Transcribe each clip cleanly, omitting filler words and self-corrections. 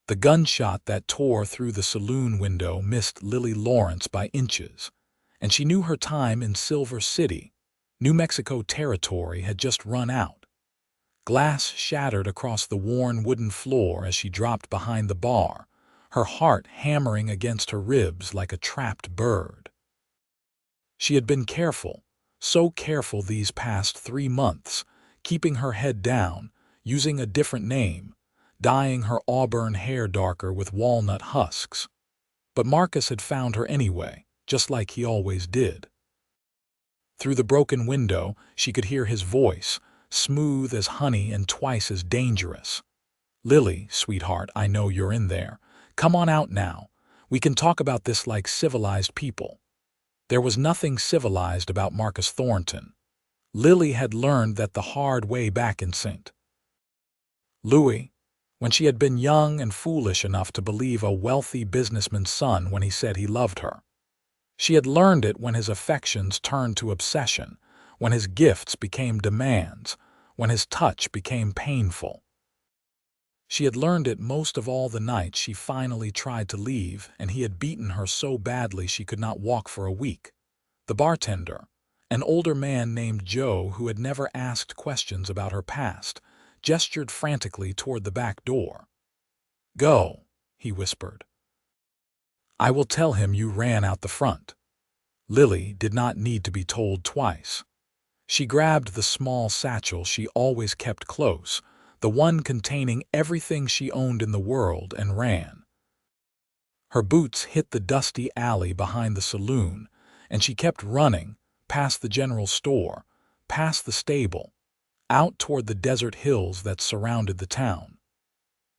The gunshot that tore through the saloon window missed Lily Lawrence by inches, and she knew her time in Silver City, New Mexico territory, had just run out. Glass shattered across the worn wooden floor as she dropped behind the bar, her heart hammering against her ribs like a trapped bird. She had been careful, so careful these past 3 months, keeping her head down, using a different name, dyeing her auburn hair darker with walnut husks. But Marcus had found her anyway, just like he always did. Through the broken window, she could hear his voice, smooth as honey and twice as dangerous. "Lily, sweetheart, I know you're in there. Come on out now. We can talk about this like civilized people." There was nothing civilized about Marcus Thornton. Lily had learned that the hard way back in St. Louis, when she had been young and foolish enough to believe a wealthy businessman's son when he said he loved her. She had learned it when his affections turned to obsession, when his gifts became demands, when his touch became painful. She had learned it most of all the night she finally tried to leave and he had beaten her so badly she could not walk for a week. The bartender, an older man named Joe who had never asked questions about her past, gestured frantically toward the back door. "Go," he whispered. "I will tell him you ran out the front." Lily did not need to be told twice. She grabbed the small satchel she always kept close, the one containing everything she owned in the world, and ran. Her boots hit the dusty alley behind the saloon, and she kept running, past the general store, past the stable, out toward the desert hills that surrounded the town.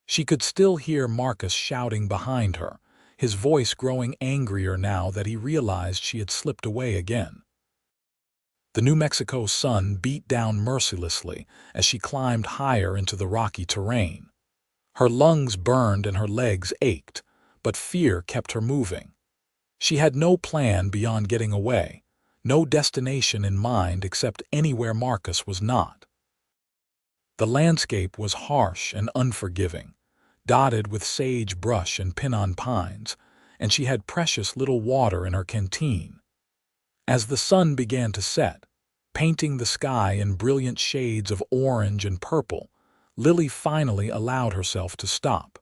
She could still hear Marcus shouting behind her, his voice growing angrier now that he realized she had slipped away again. The New Mexico sun beat down mercilessly as she climbed higher into the rocky terrain. Her lungs burned and her legs ached, but fear kept her moving. She had no plan beyond getting away, no destination in mind except anywhere Marcus was not. The landscape was harsh and unforgiving, dotted with sagebrush and pinon pines, and she had precious little water in her canteen. As the sun began to set, painting the sky in brilliant shades of orange and purple, Lily finally allowed herself to stop.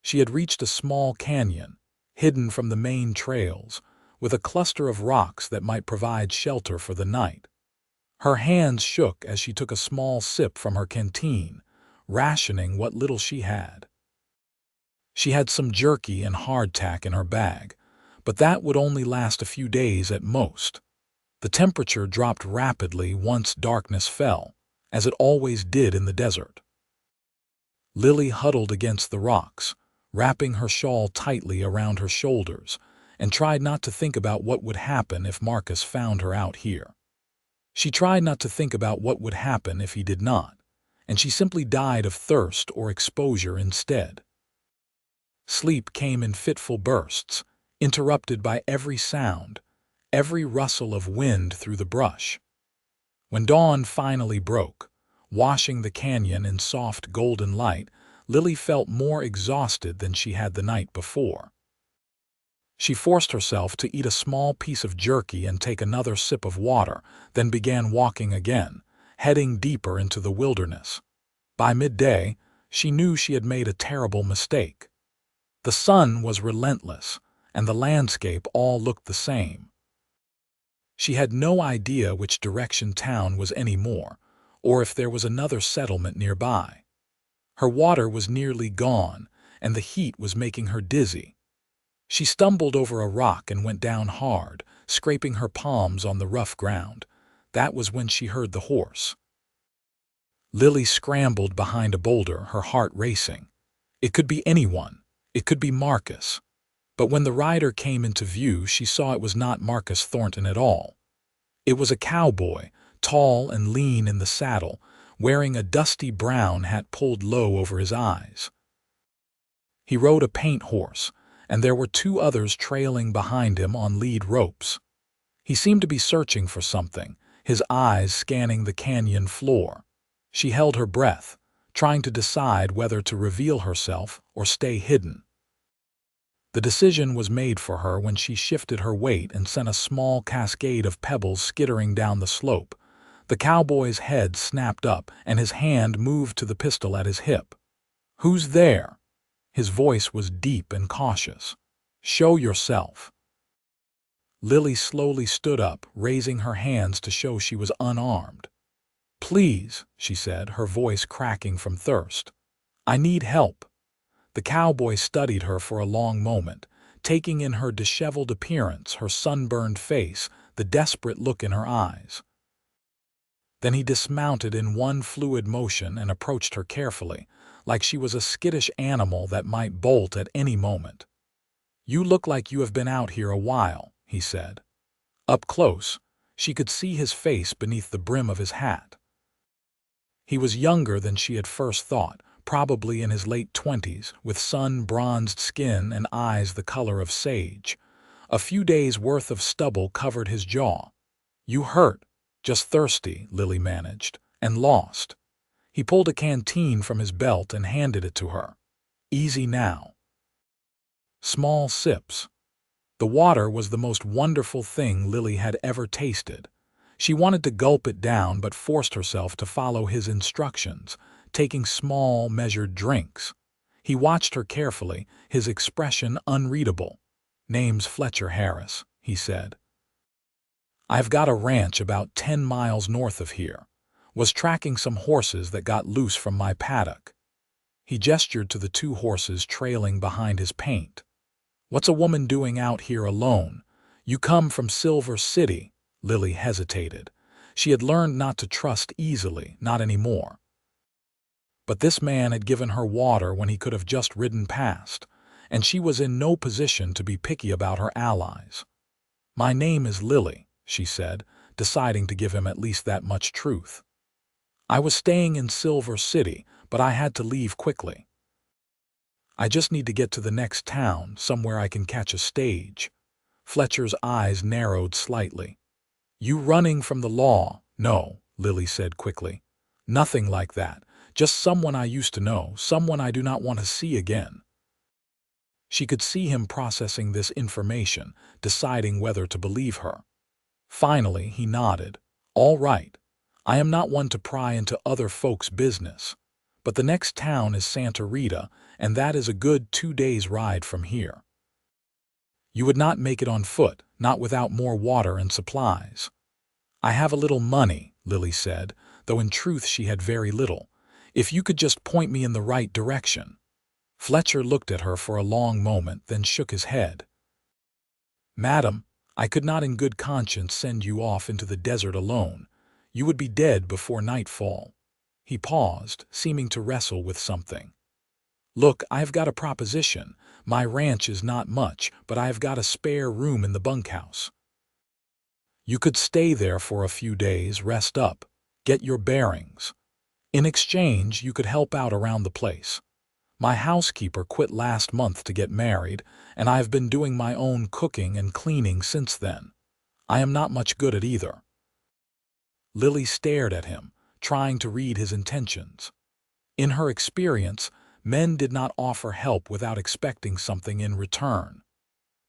She had reached a small canyon, hidden from the main trails, with a cluster of rocks that might provide shelter for the night. Her hands shook as she took a small sip from her canteen, rationing what little she had. She had some jerky and hardtack in her bag, but that would only last a few days at most. The temperature dropped rapidly once darkness fell, as it always did in the desert. Lily huddled against the rocks, wrapping her shawl tightly around her shoulders, and tried not to think about what would happen if Marcus found her out here. She tried not to think about what would happen if he did not, and she simply died of thirst or exposure instead. Sleep came in fitful bursts, interrupted by every sound, every rustle of wind through the brush. When dawn finally broke, washing the canyon in soft golden light, Lily felt more exhausted than she had the night before. She forced herself to eat a small piece of jerky and take another sip of water, then began walking again, heading deeper into the wilderness. By midday, she knew she had made a terrible mistake. The sun was relentless, and the landscape all looked the same. She had no idea which direction town was anymore, or if there was another settlement nearby. Her water was nearly gone, and the heat was making her dizzy. She stumbled over a rock and went down hard, scraping her palms on the rough ground. That was when she heard the horse. Lily scrambled behind a boulder, her heart racing. It could be anyone. It could be Marcus. But when the rider came into view, she saw it was not Marcus Thornton at all. It was a cowboy, tall and lean in the saddle, wearing a dusty brown hat pulled low over his eyes. He rode a paint horse, and there were 2 others trailing behind him on lead ropes. He seemed to be searching for something, his eyes scanning the canyon floor. She held her breath, trying to decide whether to reveal herself or stay hidden. The decision was made for her when she shifted her weight and sent a small cascade of pebbles skittering down the slope. The cowboy's head snapped up, and his hand moved to the pistol at his hip. "Who's there?" His voice was deep and cautious. "Show yourself." Lily slowly stood up, raising her hands to show she was unarmed. "Please," she said, her voice cracking from thirst. "I need help." The cowboy studied her for a long moment, taking in her disheveled appearance, her sunburned face, the desperate look in her eyes. Then he dismounted in one fluid motion and approached her carefully, like she was a skittish animal that might bolt at any moment. "You look like you have been out here a while," he said. Up close, she could see his face beneath the brim of his hat. He was younger than she had first thought, probably in his late 20s, with sun-bronzed skin and eyes the color of sage. A few days' worth of stubble covered his jaw. "You hurt?" "Just thirsty," Lily managed, "and lost." He pulled a canteen from his belt and handed it to her. "Easy now." Small sips. The water was the most wonderful thing Lily had ever tasted. She wanted to gulp it down but forced herself to follow his instructions, taking small, measured drinks. He watched her carefully, his expression unreadable. "Name's Fletcher Harris," he said. "I've got a ranch about 10 miles north of here. Was tracking some horses that got loose from my paddock." He gestured to the 2 horses trailing behind his paint. "What's a woman doing out here alone? You come from Silver City." Lily hesitated. She had learned not to trust easily, not anymore. But this man had given her water when he could have just ridden past, and she was in no position to be picky about her allies. "My name is Lily," she said, deciding to give him at least that much truth. "I was staying in Silver City, but I had to leave quickly. I just need to get to the next town, somewhere I can catch a stage." Fletcher's eyes narrowed slightly. "You running from the law?" "No," Lily said quickly. "Nothing like that. Just someone I used to know, someone I do not want to see again." She could see him processing this information, deciding whether to believe her. Finally, he nodded. "All right. I am not one to pry into other folks' business. But the next town is Santa Rita, and that is a good 2 days' ride from here. You would not make it on foot, not without more water and supplies." "I have a little money," Lily said, though in truth she had very little. "If you could just point me in the right direction." Fletcher looked at her for a long moment, then shook his head. "Madam, I could not in good conscience send you off into the desert alone. You would be dead before nightfall." He paused, seeming to wrestle with something. "Look, I've got a proposition. My ranch is not much, but I've got a spare room in the bunkhouse. You could stay there for a few days, rest up, get your bearings. In exchange, you could help out around the place. My housekeeper quit last month to get married, and I've been doing my own cooking and cleaning since then. I am not much good at either." Lily stared at him, trying to read his intentions. In her experience, men did not offer help without expecting something in return.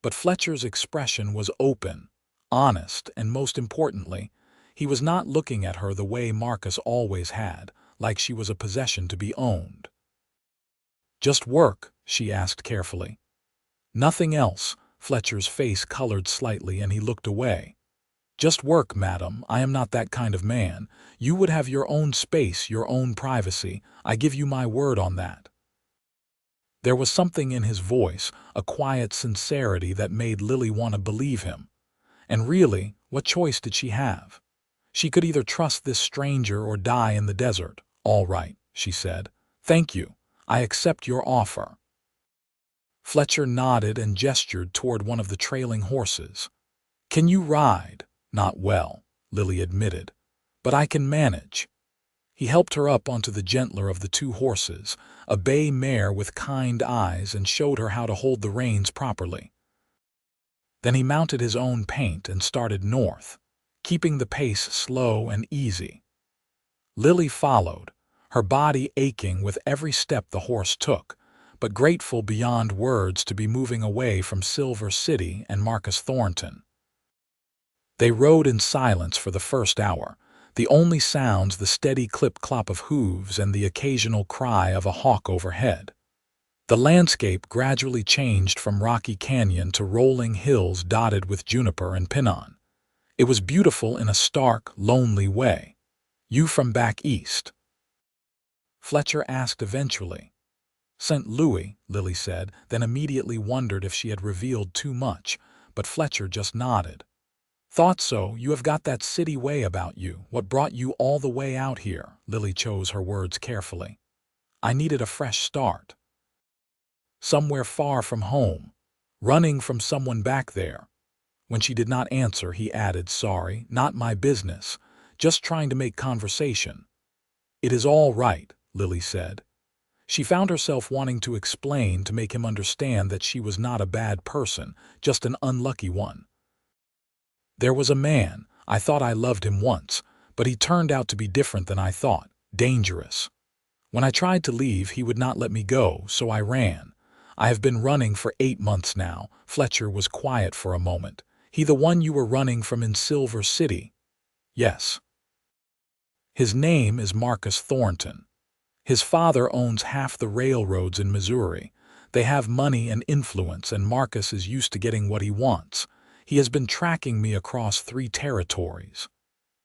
But Fletcher's expression was open, honest, and most importantly, he was not looking at her the way Marcus always had, like she was a possession to be owned. "Just work?" she asked carefully. "Nothing else." Fletcher's face colored slightly and he looked away. "Just work, madam. I am not that kind of man. You would have your own space, your own privacy. I give you my word on that." There was something in his voice, a quiet sincerity that made Lily want to believe him. And really, what choice did she have? She could either trust this stranger or die in the desert. "All right," she said. "Thank you. I accept your offer." Fletcher nodded and gestured toward one of the trailing horses. "Can you ride?" "Not well," Lily admitted. "But I can manage." He helped her up onto the gentler of the 2 horses, a bay mare with kind eyes, and showed her how to hold the reins properly. Then he mounted his own paint and started north, keeping the pace slow and easy. Lily followed, her body aching with every step the horse took, but grateful beyond words to be moving away from Silver City and Marcus Thornton. They rode in silence for the first hour, the only sounds the steady clip-clop of hooves and the occasional cry of a hawk overhead. The landscape gradually changed from rocky canyon to rolling hills dotted with juniper and pinon. It was beautiful in a stark, lonely way. "You from back east?" Fletcher asked eventually. "St. Louis," Lily said, then immediately wondered if she had revealed too much, but Fletcher just nodded. "Thought so. You have got that city way about you. What brought you all the way out here?" Lily chose her words carefully. "I needed a fresh start. Somewhere far from home. Running from someone back there." When she did not answer, he added, "Sorry, not my business. Just trying to make conversation." "It is all right," Lily said. She found herself wanting to explain to make him understand that she was not a bad person, just an unlucky one. "There was a man. I thought I loved him once, but he turned out to be different than I thought. Dangerous. When I tried to leave, he would not let me go, so I ran. I have been running for 8 months now." Fletcher was quiet for a moment. "He the one you were running from in Silver City?" "Yes." "His name is Marcus Thornton. His father owns half the railroads in Missouri. They have money and influence, and Marcus is used to getting what he wants. He has been tracking me across 3 territories."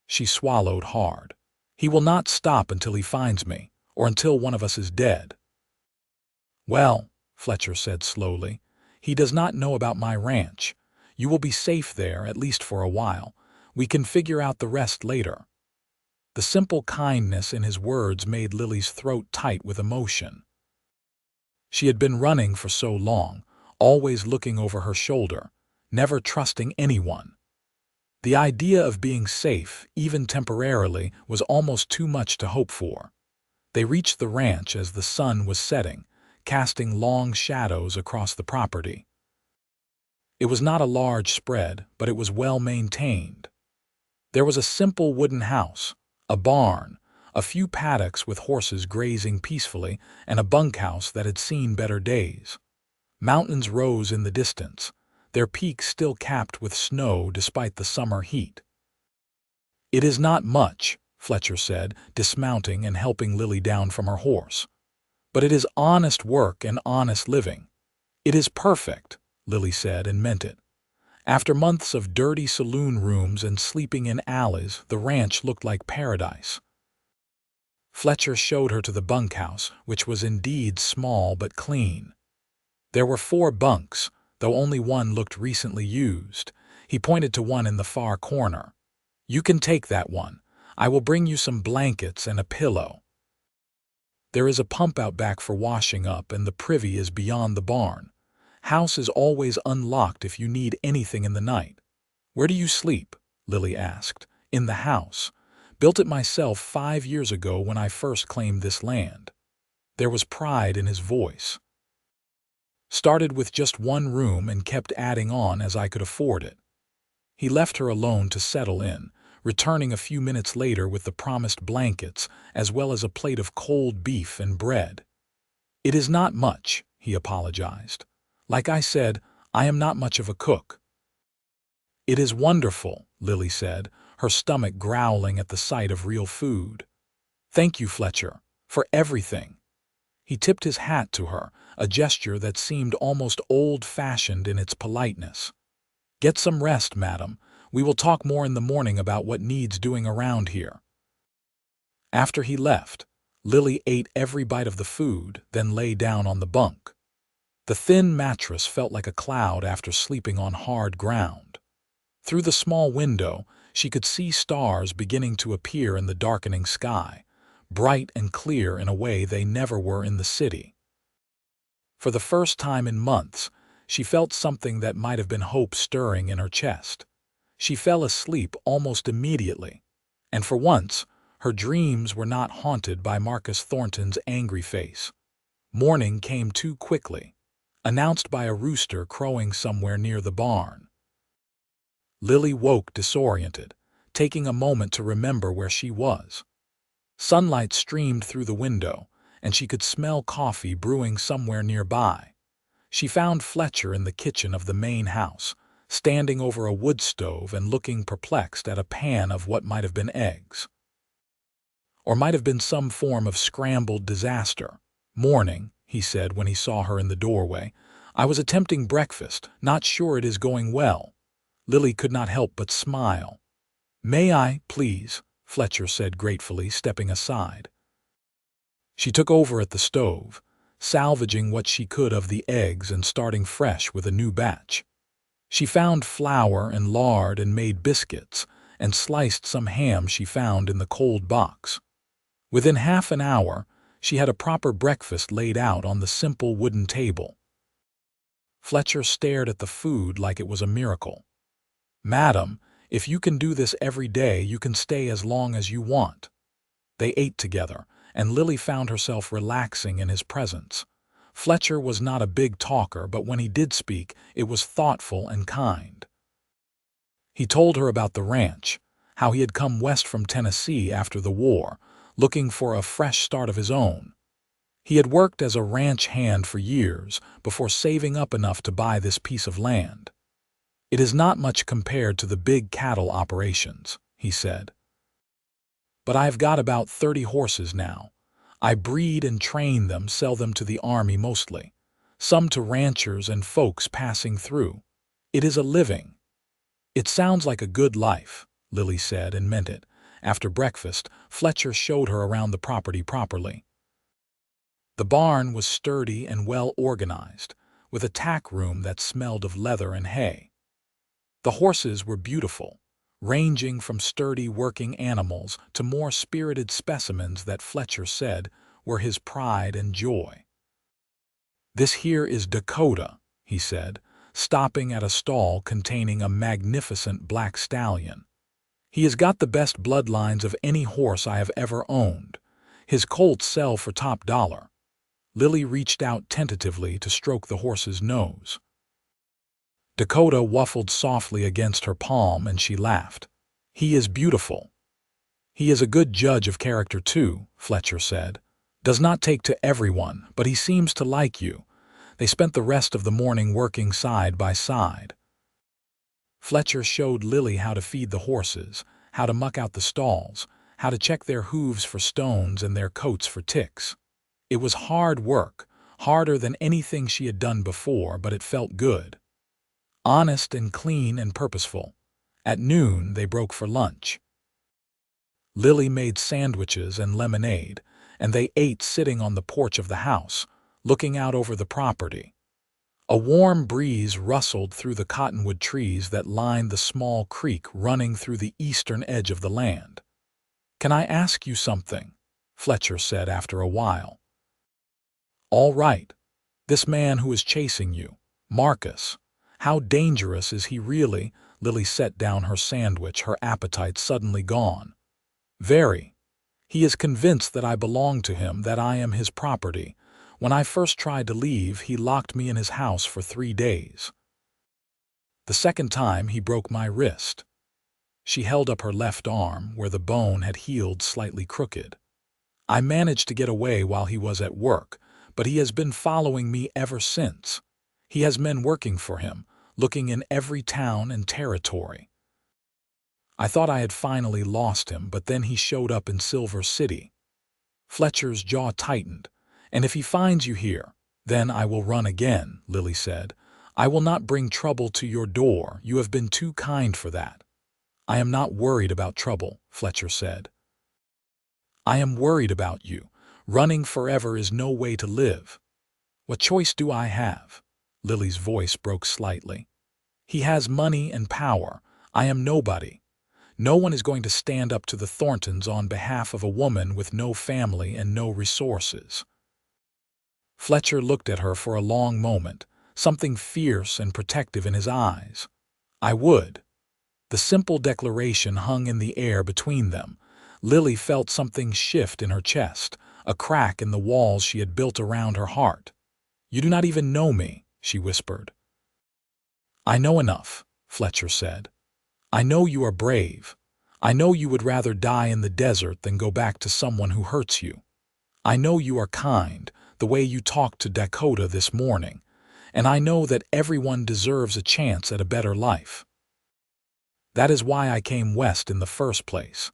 She swallowed hard. "He will not stop until he finds me, or until one of us is dead." "Well," Fletcher said slowly, "he does not know about my ranch. You will be safe there, at least for a while. We can figure out the rest later." The simple kindness in his words made Lily's throat tight with emotion. She had been running for so long, always looking over her shoulder, never trusting anyone. The idea of being safe, even temporarily, was almost too much to hope for. They reached the ranch as the sun was setting, casting long shadows across the property. It was not a large spread, but it was well maintained. There was a simple wooden house, a barn, a few paddocks with horses grazing peacefully, and a bunkhouse that had seen better days. Mountains rose in the distance, their peaks still capped with snow despite the summer heat. "It is not much," Fletcher said, dismounting and helping Lily down from her horse. "But it is honest work and honest living." "It is perfect," Lily said, and meant it. After months of dirty saloon rooms and sleeping in alleys, the ranch looked like paradise. Fletcher showed her to the bunkhouse, which was indeed small but clean. There were 4 bunks, though only one looked recently used. He pointed to one in the far corner. "You can take that one. I will bring you some blankets and a pillow. There is a pump out back for washing up, and the privy is beyond the barn. House is always unlocked if you need anything in the night." "Where do you sleep?" Lily asked. "In the house. Built it myself 5 years ago when I first claimed this land." There was pride in his voice. "Started with just 1 room and kept adding on as I could afford it." He left her alone to settle in, returning a few minutes later with the promised blankets, as well as a plate of cold beef and bread. "It is not much," he apologized. "Like I said, I am not much of a cook." "It is wonderful," Lily said, her stomach growling at the sight of real food. "Thank you, Fletcher, for everything." He tipped his hat to her, a gesture that seemed almost old-fashioned in its politeness. "Get some rest, madam. We will talk more in the morning about what needs doing around here." After he left, Lily ate every bite of the food, then lay down on the bunk. The thin mattress felt like a cloud after sleeping on hard ground. Through the small window, she could see stars beginning to appear in the darkening sky, bright and clear in a way they never were in the city. For the first time in months, she felt something that might have been hope stirring in her chest. She fell asleep almost immediately, and for once, her dreams were not haunted by Marcus Thornton's angry face. Morning came too quickly, announced by a rooster crowing somewhere near the barn. Lily woke disoriented, taking a moment to remember where she was. Sunlight streamed through the window, and she could smell coffee brewing somewhere nearby. She found Fletcher in the kitchen of the main house, standing over a wood stove and looking perplexed at a pan of what might have been eggs. Or might have been some form of scrambled disaster. "Morning," he said when he saw her in the doorway. "I was attempting breakfast, not sure it is going well." Lily could not help but smile. "May I, please?" Fletcher said gratefully, stepping aside. She took over at the stove, salvaging what she could of the eggs and starting fresh with a new batch. She found flour and lard and made biscuits, and sliced some ham she found in the cold box. Within half an hour, she had a proper breakfast laid out on the simple wooden table. Fletcher stared at the food like it was a miracle. "Madam, if you can do this every day, you can stay as long as you want." They ate together, and Lily found herself relaxing in his presence. Fletcher was not a big talker, but when he did speak, it was thoughtful and kind. He told her about the ranch, how he had come west from Tennessee after the war, looking for a fresh start of his own. He had worked as a ranch hand for years before saving up enough to buy this piece of land. "It is not much compared to the big cattle operations," he said. "But I have got about 30 horses now. I breed and train them, sell them to the army mostly, some to ranchers and folks passing through. It is a living." "It sounds like a good life," Lily said, and meant it. After breakfast, Fletcher showed her around the property properly. The barn was sturdy and well organized, with a tack room that smelled of leather and hay. The horses were beautiful, ranging from sturdy working animals to more spirited specimens that Fletcher said were his pride and joy. "This here is Dakota," he said, stopping at a stall containing a magnificent black stallion. "He has got the best bloodlines of any horse I have ever owned. His colts sell for top dollar." Lily reached out tentatively to stroke the horse's nose. Dakota waffled softly against her palm, and she laughed. "He is beautiful." "He is a good judge of character too," Fletcher said. "Does not take to everyone, but he seems to like you." They spent the rest of the morning working side by side. Fletcher showed Lily how to feed the horses, how to muck out the stalls, how to check their hooves for stones and their coats for ticks. It was hard work, harder than anything she had done before, but it felt good. Honest and clean and purposeful. At noon, they broke for lunch. Lily made sandwiches and lemonade, and they ate sitting on the porch of the house, looking out over the property. A warm breeze rustled through the cottonwood trees that lined the small creek running through the eastern edge of the land. "Can I ask you something?" Fletcher said after a while. "All right. This man who is chasing you, Marcus, how dangerous is he really?" Lily set down her sandwich, her appetite suddenly gone. "Very. He is convinced that I belong to him, that I am his property. When I first tried to leave, he locked me in his house for 3 days. The second time, he broke my wrist." She held up her left arm, where the bone had healed slightly crooked. "I managed to get away while he was at work, but he has been following me ever since. He has men working for him, looking in every town and territory. I thought I had finally lost him, but then he showed up in Silver City." Fletcher's jaw tightened. "And if he finds you here, then I will run again," Lily said. "I will not bring trouble to your door. You have been too kind for that." "I am not worried about trouble," Fletcher said. "I am worried about you. Running forever is no way to live." "What choice do I have?" Lily's voice broke slightly. "He has money and power. I am nobody. No one is going to stand up to the Thorntons on behalf of a woman with no family and no resources." Fletcher looked at her for a long moment, something fierce and protective in his eyes. "I would." The simple declaration hung in the air between them. Lily felt something shift in her chest, a crack in the walls she had built around her heart. "You do not even know me," she whispered. "I know enough," Fletcher said. "I know you are brave. I know you would rather die in the desert than go back to someone who hurts you. I know you are kind, the way you talked to Dakota this morning, and I know that everyone deserves a chance at a better life. That is why I came west in the first place."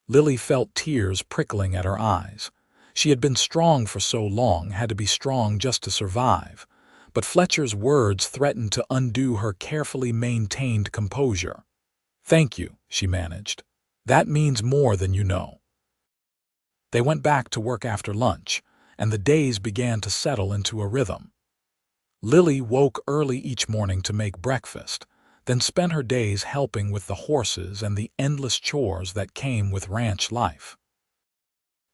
Lily felt tears prickling at her eyes. She had been strong for so long, had to be strong just to survive. But Fletcher's words threatened to undo her carefully maintained composure. "Thank you," she managed. "That means more than you know." They went back to work after lunch, and the days began to settle into a rhythm. Lily woke early each morning to make breakfast, then spent her days helping with the horses and the endless chores that came with ranch life.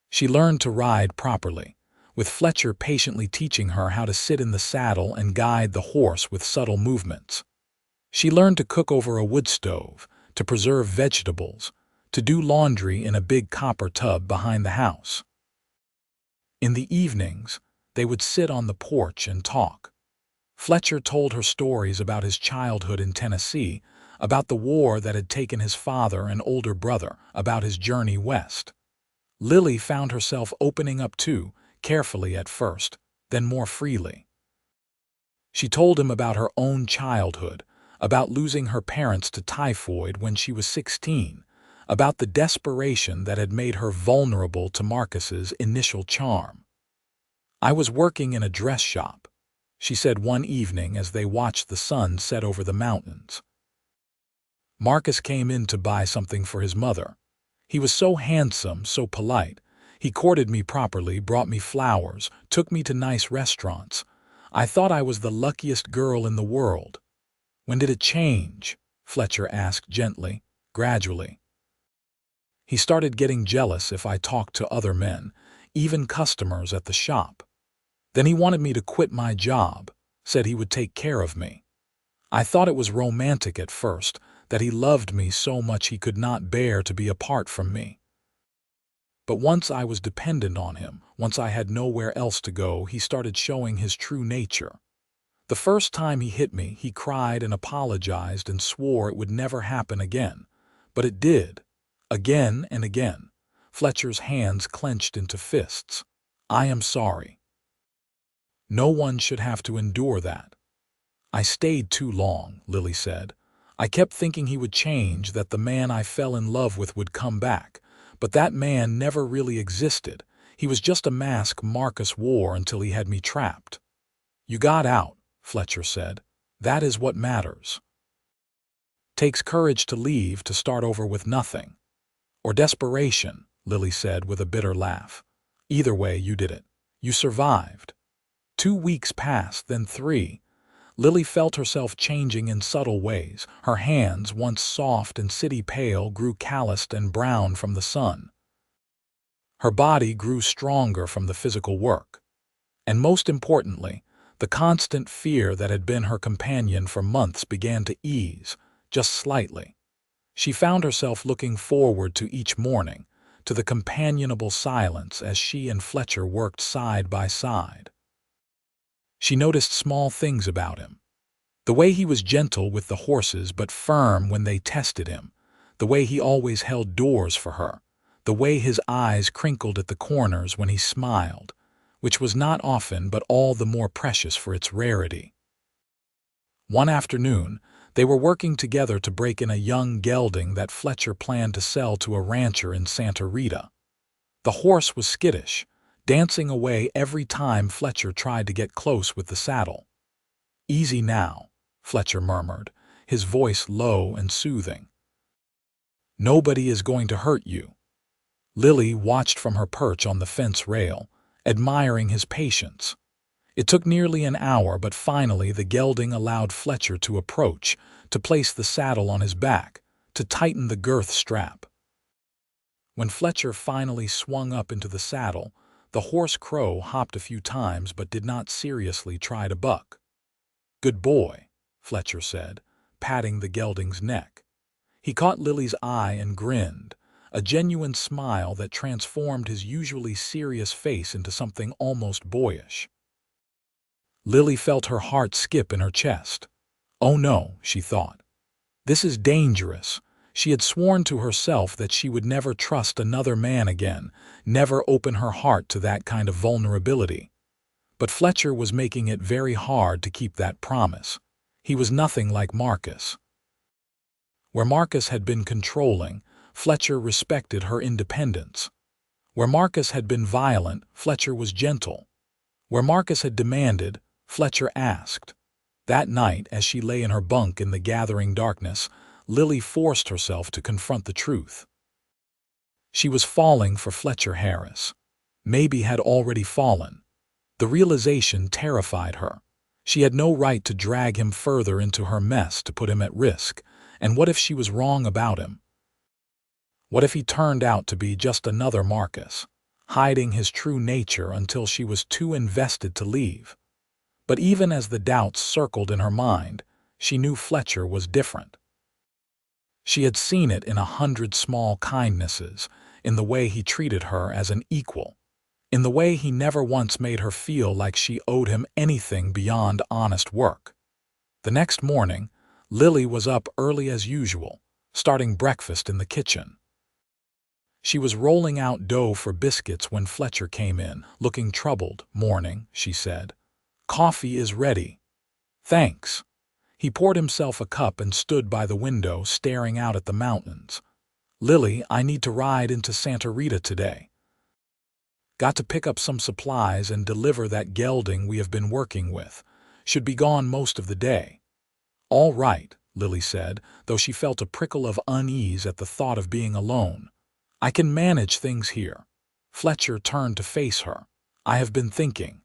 She learned to ride properly, with Fletcher patiently teaching her how to sit in the saddle and guide the horse with subtle movements. She learned to cook over a wood stove, to preserve vegetables, to do laundry in a big copper tub behind the house. In the evenings, they would sit on the porch and talk. Fletcher told her stories about his childhood in Tennessee, about the war that had taken his father and older brother, about his journey west. Lily found herself opening up too, carefully at first, then more freely. She told him about her own childhood, about losing her parents to typhoid when she was 16, about the desperation that had made her vulnerable to Marcus's initial charm. "I was working in a dress shop," she said one evening as they watched the sun set over the mountains. "Marcus came in to buy something for his mother. He was so handsome, so polite. He courted me properly, brought me flowers, took me to nice restaurants. I thought I was the luckiest girl in the world." "When did it change?" Fletcher asked gently, gradually. "He started getting jealous if I talked to other men, even customers at the shop. Then he wanted me to quit my job, said he would take care of me. I thought it was romantic at first, that he loved me so much he could not bear to be apart from me. But once I was dependent on him, once I had nowhere else to go, he started showing his true nature. The first time he hit me, he cried and apologized and swore it would never happen again. But it did. Again and again." Fletcher's hands clenched into fists. "I am sorry. No one should have to endure that." "I stayed too long," Lily said. "I kept thinking he would change, that the man I fell in love with would come back. But that man never really existed. He was just a mask Marcus wore until he had me trapped." "You got out," Fletcher said. "That is what matters. Takes courage to leave, to start over with nothing." "Or desperation," Lily said with a bitter laugh. "Either way, you did it. You survived." 2 weeks passed, then 3. Lily felt herself changing in subtle ways. Her hands, once soft and city pale, grew calloused and brown from the sun. Her body grew stronger from the physical work. And most importantly, the constant fear that had been her companion for months began to ease, just slightly. She found herself looking forward to each morning, to the companionable silence as she and Fletcher worked side by side. She noticed small things about him. The way he was gentle with the horses but firm when they tested him, the way he always held doors for her, the way his eyes crinkled at the corners when he smiled, which was not often but all the more precious for its rarity. One afternoon, they were working together to break in a young gelding that Fletcher planned to sell to a rancher in Santa Rita. The horse was skittish, dancing away every time Fletcher tried to get close with the saddle. "Easy now," Fletcher murmured, his voice low and soothing. "Nobody is going to hurt you." Lily watched from her perch on the fence rail, admiring his patience. It took nearly an hour, but finally the gelding allowed Fletcher to approach, to place the saddle on his back, to tighten the girth strap. When Fletcher finally swung up into the saddle, the horse Crow hopped a few times but did not seriously try to buck. "Good boy," Fletcher said, patting the gelding's neck. He caught Lily's eye and grinned, a genuine smile that transformed his usually serious face into something almost boyish. Lily felt her heart skip in her chest. "Oh no," she thought. "This is dangerous." She had sworn to herself that she would never trust another man again, never open her heart to that kind of vulnerability. But Fletcher was making it very hard to keep that promise. He was nothing like Marcus. Where Marcus had been controlling, Fletcher respected her independence. Where Marcus had been violent, Fletcher was gentle. Where Marcus had demanded, Fletcher asked. That night, as she lay in her bunk in the gathering darkness, Lily forced herself to confront the truth. She was falling for Fletcher Harris. Maybe had already fallen. The realization terrified her. She had no right to drag him further into her mess, to put him at risk. And what if she was wrong about him? What if he turned out to be just another Marcus, hiding his true nature until she was too invested to leave? But even as the doubts circled in her mind, she knew Fletcher was different. She had seen it in 100 small kindnesses, in the way he treated her as an equal, in the way he never once made her feel like she owed him anything beyond honest work. The next morning, Lily was up early as usual, starting breakfast in the kitchen. She was rolling out dough for biscuits when Fletcher came in, looking troubled. "Morning," she said. "Coffee is ready." "Thanks." He poured himself a cup and stood by the window, staring out at the mountains. "Lily, I need to ride into Santa Rita today. Got to pick up some supplies and deliver that gelding we have been working with. Should be gone most of the day." "All right," Lily said, though she felt a prickle of unease at the thought of being alone. "I can manage things here." Fletcher turned to face her. "I have been thinking.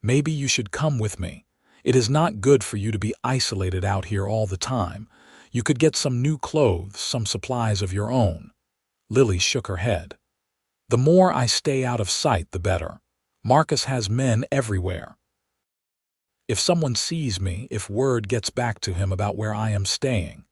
Maybe you should come with me. It is not good for you to be isolated out here all the time. You could get some new clothes, some supplies of your own." Lily shook her head. "The more I stay out of sight, the better. Marcus has men everywhere. If someone sees me, if word gets back to him about where I am staying."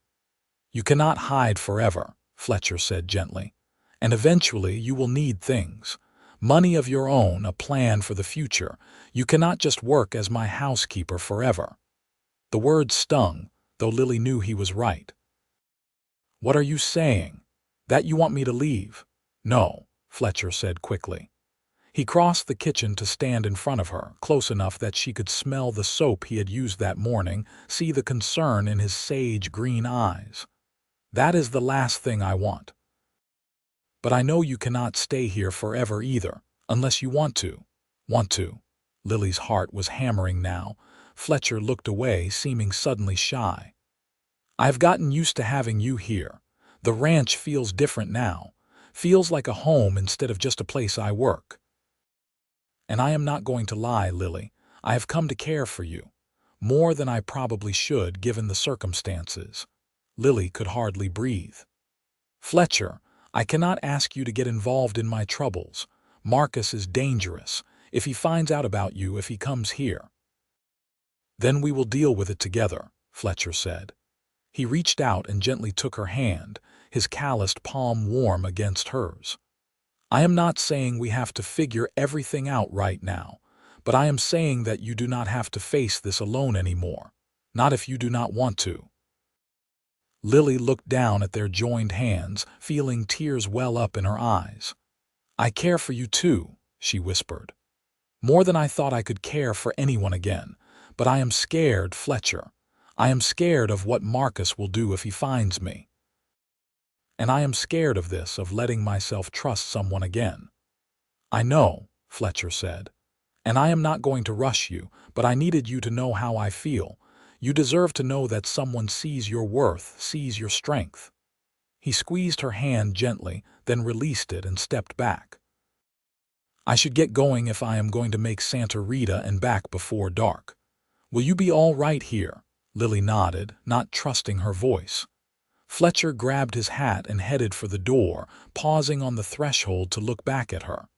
"You cannot hide forever," Fletcher said gently. "And eventually you will need things. Money of your own, a plan for the future. You cannot just work as my housekeeper forever." The words stung, though Lily knew he was right. "What are you saying? That you want me to leave?" "No," Fletcher said quickly. He crossed the kitchen to stand in front of her, close enough that she could smell the soap he had used that morning, see the concern in his sage green eyes. "That is the last thing I want. But I know you cannot stay here forever either, unless you want to." "Want to?" Lily's heart was hammering now. Fletcher looked away, seeming suddenly shy. "I have gotten used to having you here. The ranch feels different now. Feels like a home instead of just a place I work. And I am not going to lie, Lily. I have come to care for you. More than I probably should, given the circumstances." Lily could hardly breathe. "Fletcher, I cannot ask you to get involved in my troubles. Marcus is dangerous. If he finds out about you, if he comes here." "Then we will deal with it together," Fletcher said. He reached out and gently took her hand, his calloused palm warm against hers. "I am not saying we have to figure everything out right now, but I am saying that you do not have to face this alone anymore. Not if you do not want to." Lily looked down at their joined hands, feeling tears well up in her eyes. "I care for you too," she whispered. "More than I thought I could care for anyone again. But I am scared, Fletcher. I am scared of what Marcus will do if he finds me. And I am scared of this, of letting myself trust someone again." "I know," Fletcher said. "And I am not going to rush you, but I needed you to know how I feel. You deserve to know that someone sees your worth, sees your strength." He squeezed her hand gently, then released it and stepped back. "I should get going if I am going to make Santa Rita and back before dark. Will you be all right here?" Lily nodded, not trusting her voice. Fletcher grabbed his hat and headed for the door, pausing on the threshold to look back at her.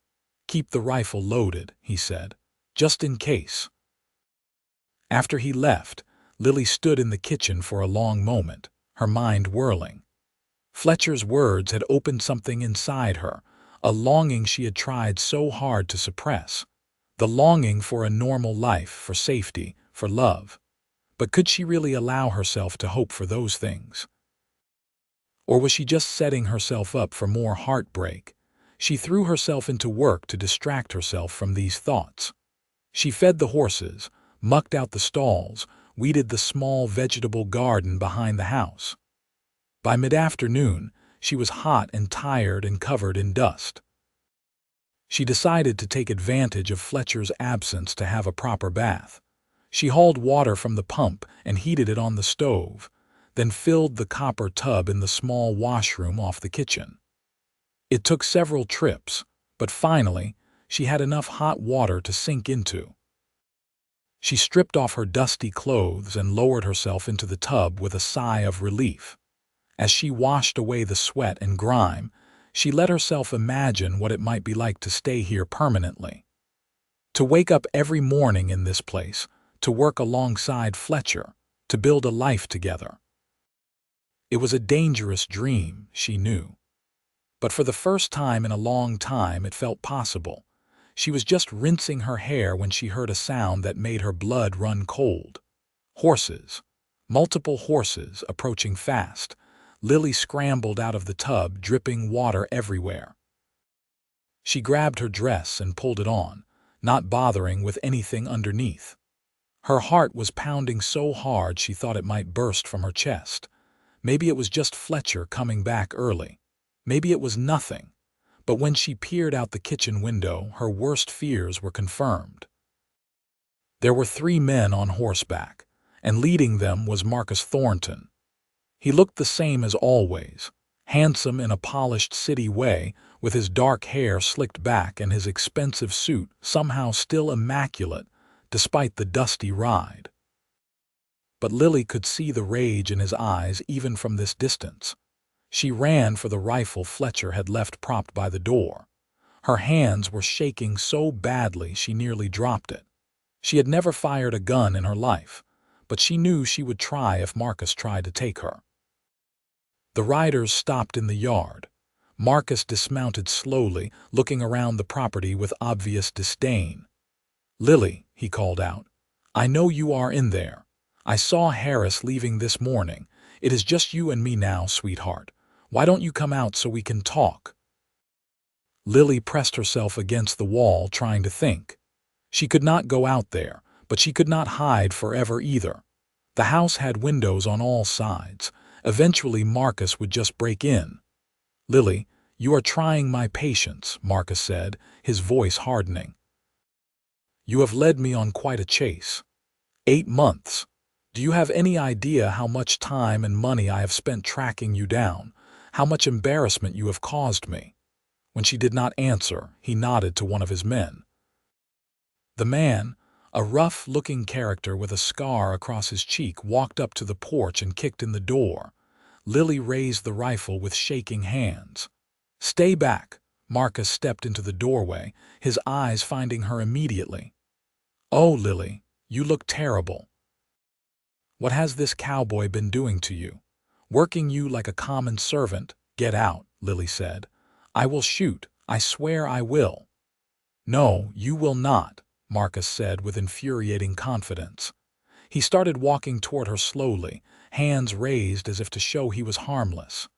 "Keep the rifle loaded," he said, "just in case." After he left, Lily stood in the kitchen for a long moment, her mind whirling. Fletcher's words had opened something inside her, a longing she had tried so hard to suppress. The longing for a normal life, for safety, for love. But could she really allow herself to hope for those things? Or was she just setting herself up for more heartbreak? She threw herself into work to distract herself from these thoughts. She fed the horses, mucked out the stalls, weeded the small vegetable garden behind the house. By mid-afternoon, she was hot and tired and covered in dust. She decided to take advantage of Fletcher's absence to have a proper bath. She hauled water from the pump and heated it on the stove, then filled the copper tub in the small washroom off the kitchen. It took several trips, but finally, she had enough hot water to sink into. She stripped off her dusty clothes and lowered herself into the tub with a sigh of relief. As she washed away the sweat and grime, she let herself imagine what it might be like to stay here permanently. To wake up every morning in this place, to work alongside Fletcher, to build a life together. It was a dangerous dream, she knew. But for the first time in a long time, it felt possible. She was just rinsing her hair when she heard a sound that made her blood run cold. Horses. Multiple horses approaching fast. Lily scrambled out of the tub, dripping water everywhere. She grabbed her dress and pulled it on, not bothering with anything underneath. Her heart was pounding so hard she thought it might burst from her chest. Maybe it was just Fletcher coming back early. Maybe it was nothing. But when she peered out the kitchen window, her worst fears were confirmed. There were 3 men on horseback, and leading them was Marcus Thornton. He looked the same as always, handsome in a polished city way, with his dark hair slicked back and his expensive suit somehow still immaculate, despite the dusty ride. But Lily could see the rage in his eyes even from this distance. She ran for the rifle Fletcher had left propped by the door. Her hands were shaking so badly she nearly dropped it. She had never fired a gun in her life, but she knew she would try if Marcus tried to take her. The riders stopped in the yard. Marcus dismounted slowly, looking around the property with obvious disdain. "Lily," he called out, "I know you are in there. I saw Harris leaving this morning. It is just you and me now, sweetheart. Why don't you come out so we can talk?" Lily pressed herself against the wall, trying to think. She could not go out there, but she could not hide forever either. The house had windows on all sides. Eventually Marcus would just break in. "Lily, you are trying my patience," Marcus said, his voice hardening. "You have led me on quite a chase. 8 months. Do you have any idea how much time and money I have spent tracking you down? How much embarrassment you have caused me?" When she did not answer, he nodded to one of his men. The man, a rough-looking character with a scar across his cheek, walked up to the porch and kicked in the door. Lily raised the rifle with shaking hands. "Stay back." Marcus stepped into the doorway, his eyes finding her immediately. "Oh, Lily, you look terrible. What has this cowboy been doing to you? Working you like a common servant?" "Get out," Lily said. "I will shoot. I swear I will." "No, you will not," Marcus said with infuriating confidence. He started walking toward her slowly, hands raised as if to show he was harmless.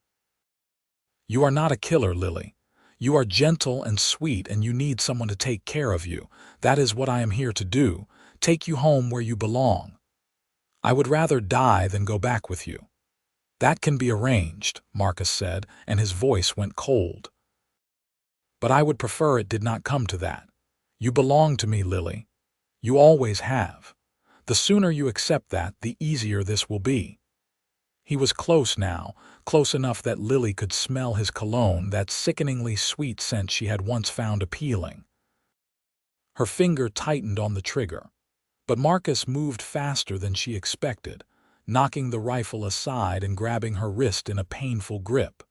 "You are not a killer, Lily. You are gentle and sweet, and you need someone to take care of you. That is what I am here to do, take you home where you belong. I would rather die than go back with you." "That can be arranged," Marcus said, and his voice went cold. "But I would prefer it did not come to that. You belong to me, Lily. You always have. The sooner you accept that, the easier this will be." He was close now, close enough that Lily could smell his cologne, that sickeningly sweet scent she had once found appealing. Her finger tightened on the trigger, but Marcus moved faster than she expected, knocking the rifle aside and grabbing her wrist in a painful grip.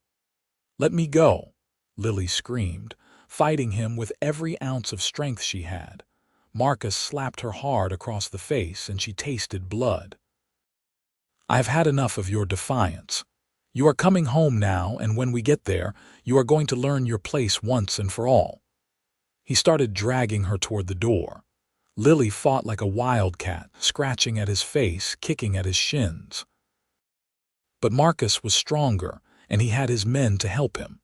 "Let me go," Lily screamed, fighting him with every ounce of strength she had. Marcus slapped her hard across the face, and she tasted blood. "I have had enough of your defiance. You are coming home now, and when we get there, you are going to learn your place once and for all." He started dragging her toward the door. Lily fought like a wildcat, scratching at his face, kicking at his shins. But Marcus was stronger, and he had his men to help him.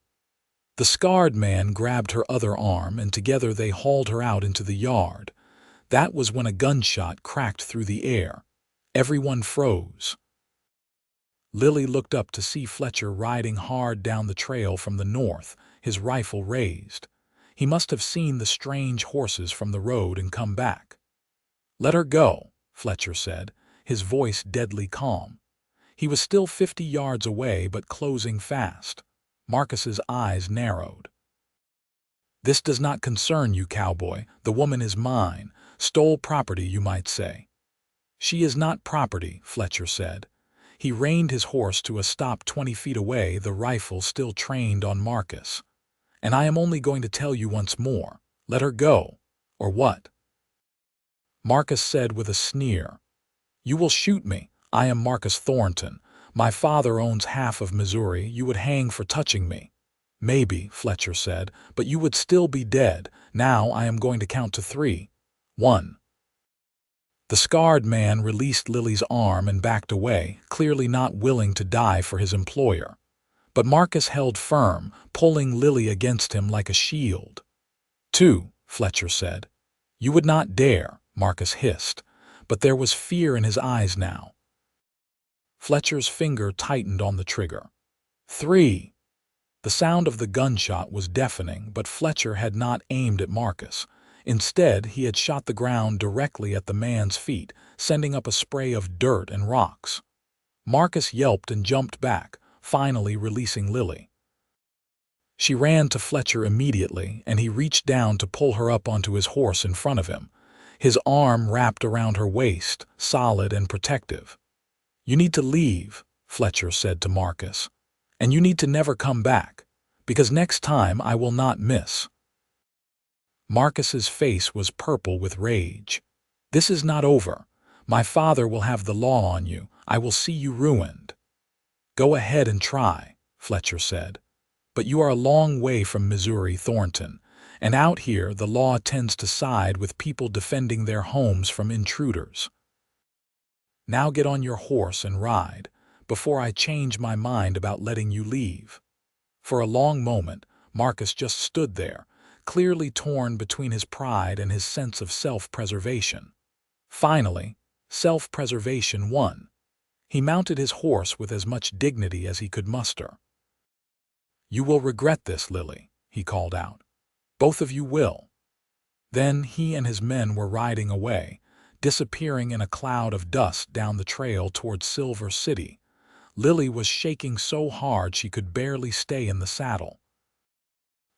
The scarred man grabbed her other arm, and together they hauled her out into the yard. That was when a gunshot cracked through the air. Everyone froze. Lily looked up to see Fletcher riding hard down the trail from the north, his rifle raised. He must have seen the strange horses from the road and come back. "Let her go," Fletcher said, his voice deadly calm. He was still 50 yards away, but closing fast. Marcus's eyes narrowed. "This does not concern you, Cowboy. The woman is mine. Stole property, you might say." "She is not property," Fletcher said. He reined his horse to a stop 20 feet away, the rifle still trained on Marcus. "And I am only going to tell you once more. Let her go. Or what?" Marcus said with a sneer, "You will shoot me. I am Marcus Thornton. My father owns half of Missouri. You would hang for touching me." "Maybe," Fletcher said, "but you would still be dead. Now I am going to count to 3. 1. The scarred man released Lily's arm and backed away, clearly not willing to die for his employer. But Marcus held firm, pulling Lily against him like a shield. 2, Fletcher said. "You would not dare," Marcus hissed, but there was fear in his eyes now. Fletcher's finger tightened on the trigger. 3. The sound of the gunshot was deafening, but Fletcher had not aimed at Marcus. Instead, he had shot the ground directly at the man's feet, sending up a spray of dirt and rocks. Marcus yelped and jumped back, finally releasing Lily. She ran to Fletcher immediately, and he reached down to pull her up onto his horse in front of him. His arm wrapped around her waist, solid and protective. "You need to leave," Fletcher said to Marcus. "And you need to never come back, because next time I will not miss." Marcus's face was purple with rage. "This is not over. My father will have the law on you. I will see you ruined." "Go ahead and try," Fletcher said. "But you are a long way from Missouri, Thornton, and out here the law tends to side with people defending their homes from intruders. Now get on your horse and ride, before I change my mind about letting you leave." For a long moment, Marcus just stood there, clearly torn between his pride and his sense of self-preservation. Finally, self-preservation won. He mounted his horse with as much dignity as he could muster. "You will regret this, Lily," he called out. "Both of you will." Then he and his men were riding away, disappearing in a cloud of dust down the trail toward Silver City. Lily was shaking so hard she could barely stay in the saddle.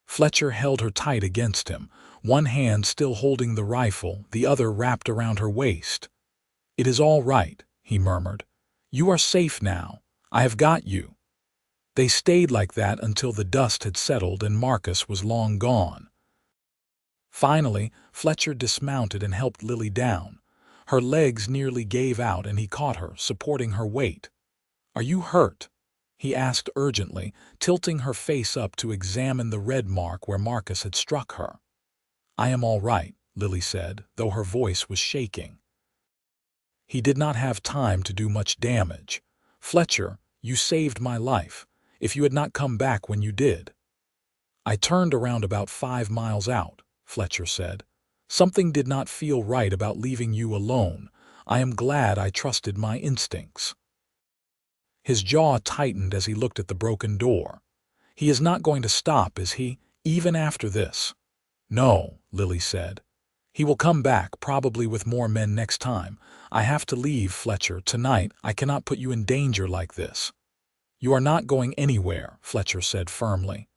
Fletcher held her tight against him, one hand still holding the rifle, the other wrapped around her waist. "It is all right," he murmured. "You are safe now. I have got you." They stayed like that until the dust had settled and Marcus was long gone. Finally, Fletcher dismounted and helped Lily down. Her legs nearly gave out and he caught her, supporting her weight. "Are you hurt?" he asked urgently, tilting her face up to examine the red mark where Marcus had struck her. "I am all right," Lily said, though her voice was shaking. "He did not have time to do much damage. Fletcher, you saved my life. If you had not come back when you did." "I turned around about 5 miles out," Fletcher said. "Something did not feel right about leaving you alone. I am glad I trusted my instincts." His jaw tightened as he looked at the broken door. "He is not going to stop, is he, even after this?" "No," Lily said. "He will come back, probably with more men next time. I have to leave, Fletcher, tonight. I cannot put you in danger like this." "You are not going anywhere," Fletcher said firmly.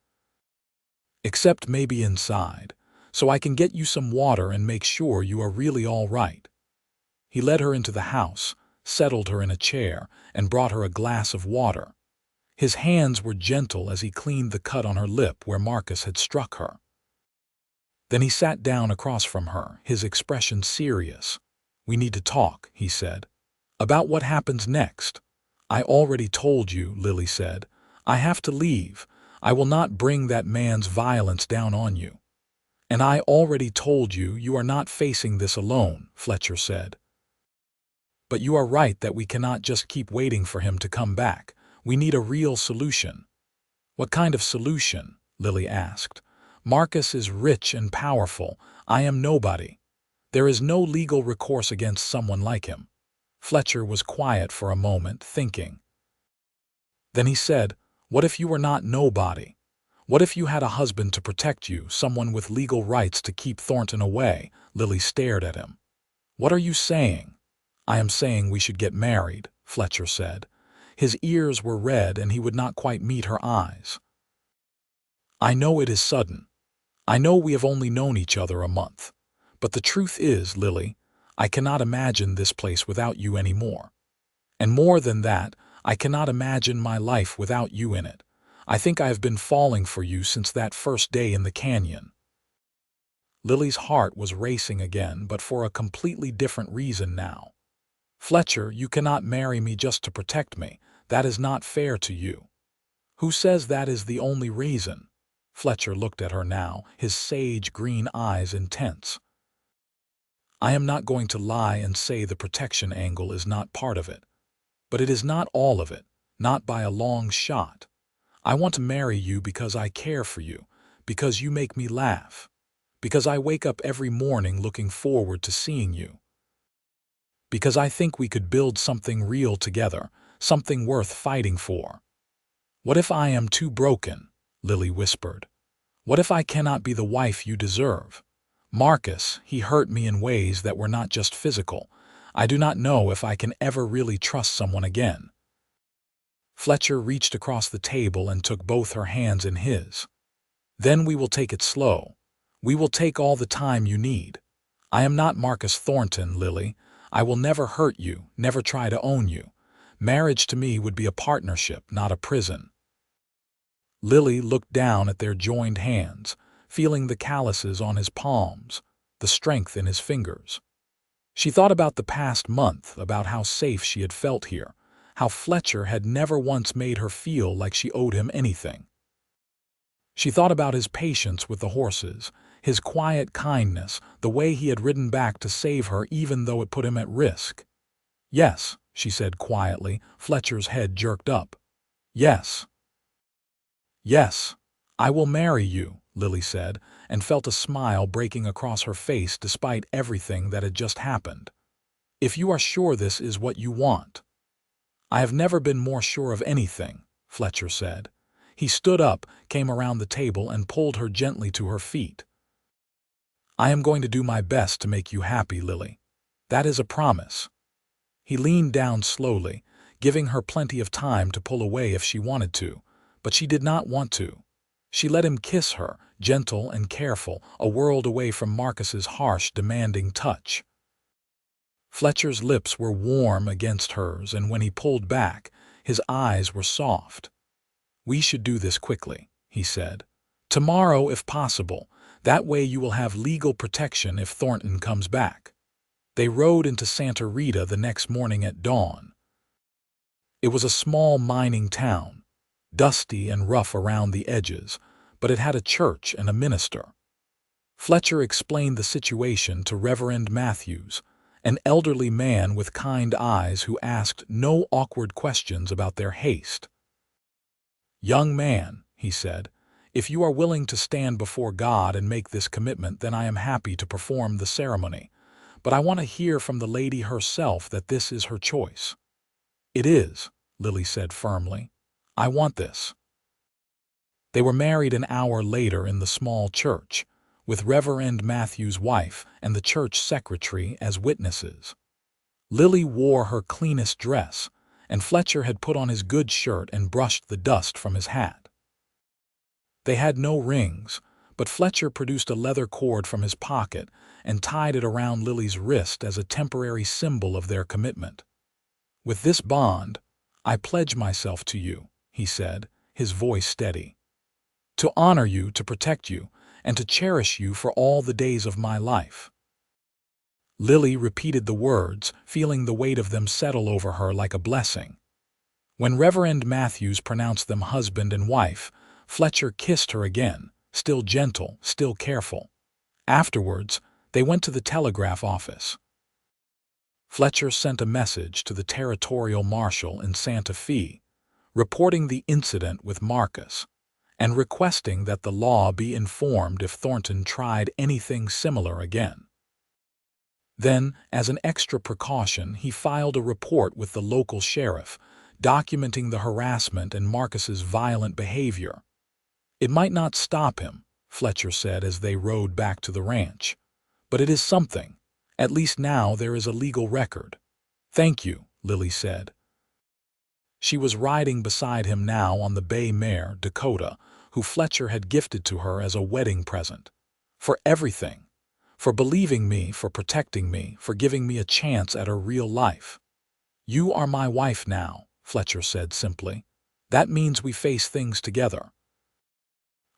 "Except maybe inside, so I can get you some water and make sure you are really all right." He led her into the house, settled her in a chair, and brought her a glass of water. His hands were gentle as he cleaned the cut on her lip where Marcus had struck her. Then he sat down across from her, his expression serious. "We need to talk," he said. "About what happens next." "I already told you," Lily said. "I have to leave. I will not bring that man's violence down on you." "And I already told you you are not facing this alone," Fletcher said. "But you are right that we cannot just keep waiting for him to come back. We need a real solution." What kind of solution? Lily asked. Marcus is rich and powerful. I am nobody. There is no legal recourse against someone like him. Fletcher was quiet for a moment, thinking. Then he said, what if you were not nobody? What if you had a husband to protect you, someone with legal rights to keep Thornton away? Lily stared at him. What are you saying? I am saying we should get married, Fletcher said. His ears were red and he would not quite meet her eyes. I know it is sudden. I know we have only known each other a month. But the truth is, Lily, I cannot imagine this place without you anymore. And more than that, I cannot imagine my life without you in it. I think I have been falling for you since that first day in the canyon. Lily's heart was racing again, but for a completely different reason now. Fletcher, you cannot marry me just to protect me. That is not fair to you. Who says that is the only reason? Fletcher looked at her now, his sage green eyes intense. I am not going to lie and say the protection angle is not part of it. But it is not all of it, not by a long shot. I want to marry you because I care for you, because you make me laugh, because I wake up every morning looking forward to seeing you, because I think we could build something real together, something worth fighting for. What if I am too broken? Lily whispered. What if I cannot be the wife you deserve? Marcus, he hurt me in ways that were not just physical. I do not know if I can ever really trust someone again. Fletcher reached across the table and took both her hands in his. Then we will take it slow. We will take all the time you need. I am not Marcus Thornton, Lily. I will never hurt you, never try to own you. Marriage to me would be a partnership, not a prison. Lily looked down at their joined hands, feeling the calluses on his palms, the strength in his fingers. She thought about the past month, about how safe she had felt here, how Fletcher had never once made her feel like she owed him anything. She thought about his patience with the horses, his quiet kindness, the way he had ridden back to save her even though it put him at risk. Yes, she said quietly. Fletcher's head jerked up. Yes. Yes, I will marry you, Lily said, and felt a smile breaking across her face despite everything that had just happened. If you are sure this is what you want. I have never been more sure of anything, Fletcher said. He stood up, came around the table, and pulled her gently to her feet. I am going to do my best to make you happy, Lily. That is a promise. He leaned down slowly, giving her plenty of time to pull away if she wanted to, but she did not want to. She let him kiss her, gentle and careful, a world away from Marcus's harsh, demanding touch. Fletcher's lips were warm against hers, and when he pulled back, his eyes were soft. We should do this quickly, he said. Tomorrow, if possible. That way you will have legal protection if Thornton comes back. They rode into Santa Rita the next morning at dawn. It was a small mining town, dusty and rough around the edges, but it had a church and a minister. Fletcher explained the situation to Reverend Matthews, an elderly man with kind eyes who asked no awkward questions about their haste. Young man, he said, if you are willing to stand before God and make this commitment, then I am happy to perform the ceremony. But I want to hear from the lady herself that this is her choice. It is, Lily said firmly. I want this. They were married an hour later in the small church, with Reverend Matthews' wife and the church secretary as witnesses. Lily wore her cleanest dress, and Fletcher had put on his good shirt and brushed the dust from his hat. They had no rings, but Fletcher produced a leather cord from his pocket and tied it around Lily's wrist as a temporary symbol of their commitment. With this bond, I pledge myself to you, he said, his voice steady. To honor you, to protect you, and to cherish you for all the days of my life. Lily repeated the words, feeling the weight of them settle over her like a blessing. When Reverend Matthews pronounced them husband and wife, Fletcher kissed her again, still gentle, still careful. Afterwards, they went to the telegraph office. Fletcher sent a message to the territorial marshal in Santa Fe, reporting the incident with Marcus. and requesting that the law be informed if Thornton tried anything similar again. Then, as an extra precaution, he filed a report with the local sheriff, documenting the harassment and Marcus's violent behavior. "It might not stop him," Fletcher said as they rode back to the ranch, "but it is something. At least now there is a legal record." "Thank you," Lily said. She was riding beside him now on the bay mare, Dakota, who Fletcher had gifted to her as a wedding present. "For everything. For believing me, for protecting me, for giving me a chance at a real life." "You are my wife now," Fletcher said simply. "That means we face things together."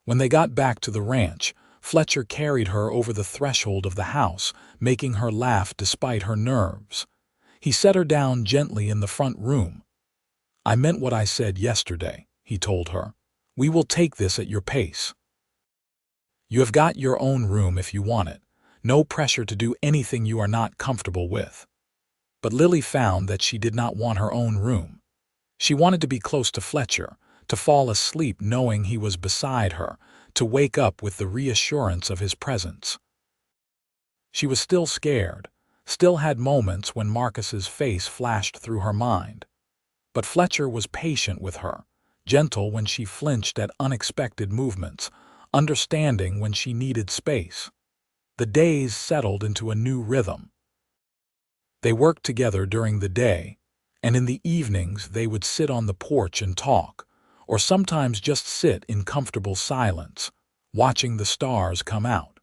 When they got back to the ranch, Fletcher carried her over the threshold of the house, making her laugh despite her nerves. He set her down gently in the front room. "I meant what I said yesterday," he told her. "We will take this at your pace. You have got your own room if you want it. No pressure to do anything you are not comfortable with." But Lily found that she did not want her own room. She wanted to be close to Fletcher, to fall asleep knowing he was beside her, to wake up with the reassurance of his presence. She was still scared, still had moments when Marcus's face flashed through her mind. But Fletcher was patient with her, gentle when she flinched at unexpected movements, understanding when she needed space. The days settled into a new rhythm. They worked together during the day, and in the evenings they would sit on the porch and talk, or sometimes just sit in comfortable silence, watching the stars come out.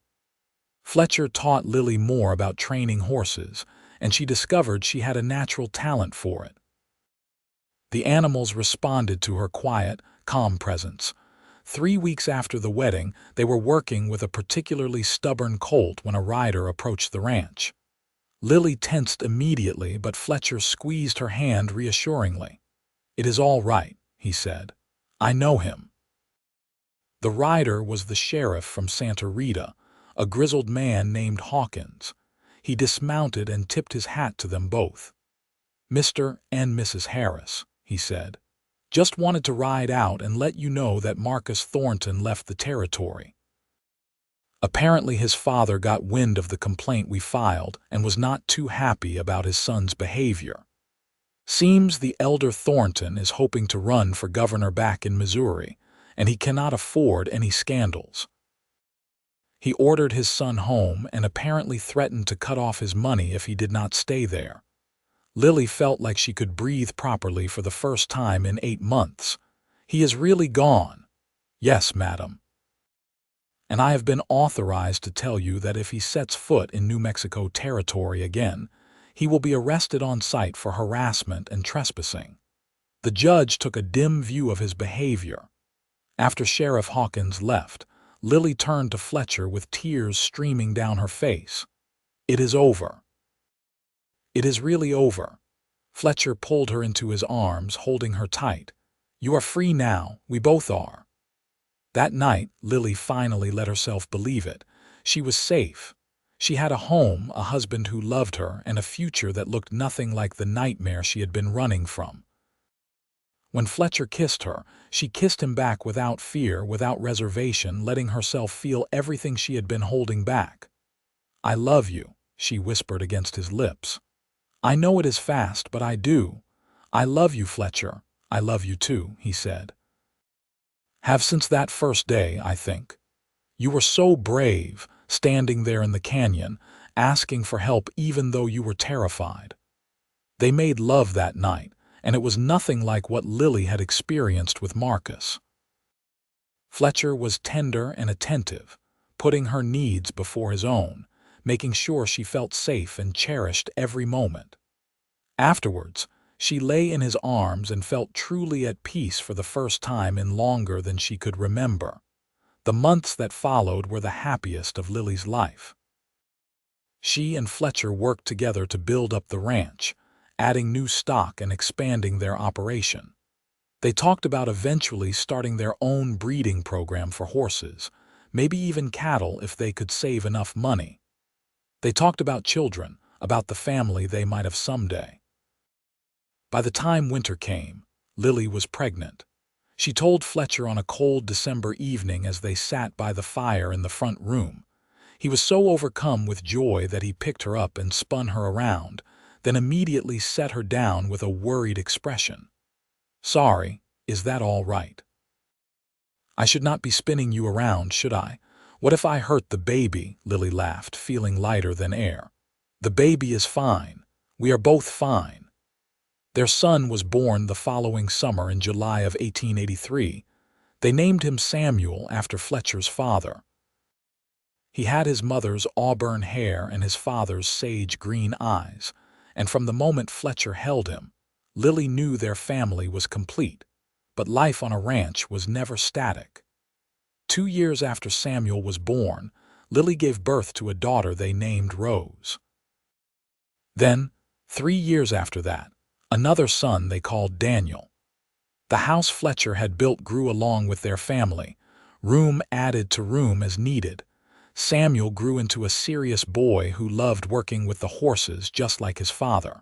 Fletcher taught Lily more about training horses, and she discovered she had a natural talent for it. The animals responded to her quiet, calm presence. 3 weeks after the wedding, they were working with a particularly stubborn colt when a rider approached the ranch. Lily tensed immediately, but Fletcher squeezed her hand reassuringly. "It is all right," he said. "I know him." The rider was the sheriff from Santa Rita, a grizzled man named Hawkins. He dismounted and tipped his hat to them both. "Mr. and Mrs. Harris," he said. "Just wanted to ride out and let you know that Marcus Thornton left the territory. Apparently his father got wind of the complaint we filed and was not too happy about his son's behavior. Seems the elder Thornton is hoping to run for governor back in Missouri, and he cannot afford any scandals. He ordered his son home and apparently threatened to cut off his money if he did not stay there." Lily felt like she could breathe properly for the first time in 8 months. "He is really gone?" "Yes, madam. And I have been authorized to tell you that if he sets foot in New Mexico territory again, he will be arrested on sight for harassment and trespassing." The judge took a dim view of his behavior. After Sheriff Hawkins left, Lily turned to Fletcher with tears streaming down her face. "It is over." "It is really over." Fletcher pulled her into his arms, holding her tight. "You are free now, we both are." That night, Lily finally let herself believe it. She was safe. She had a home, a husband who loved her, and a future that looked nothing like the nightmare she had been running from. When Fletcher kissed her, she kissed him back without fear, without reservation, letting herself feel everything she had been holding back. "I love you," she whispered against his lips. "I know it is fast, but I do. I love you, Fletcher. I love you too," he said. "Have since that first day, I think. You were so brave, standing there in the canyon, asking for help even though you were terrified." They made love that night, and it was nothing like what Lily had experienced with Marcus. Fletcher was tender and attentive, putting her needs before his own, making sure she felt safe and cherished every moment. Afterwards, she lay in his arms and felt truly at peace for the first time in longer than she could remember. The months that followed were the happiest of Lily's life. She and Fletcher worked together to build up the ranch, adding new stock and expanding their operation. They talked about eventually starting their own breeding program for horses, maybe even cattle if they could save enough money. They talked about children, about the family they might have someday. By the time winter came, Lily was pregnant. She told Fletcher on a cold December evening as they sat by the fire in the front room. He was so overcome with joy that he picked her up and spun her around, then immediately set her down with a worried expression. "Sorry, is that all right? I should not be spinning you around, should I? What if I hurt the baby?" Lily laughed, feeling lighter than air. "The baby is fine. We are both fine." Their son was born the following summer in July of 1883. They named him Samuel after Fletcher's father. He had his mother's auburn hair and his father's sage-green eyes, and from the moment Fletcher held him, Lily knew their family was complete. But life on a ranch was never static. 2 years after Samuel was born, Lily gave birth to a daughter they named Rose. Then, 3 years after that, another son they called Daniel. The house Fletcher had built grew along with their family, room added to room as needed. Samuel grew into a serious boy who loved working with the horses just like his father.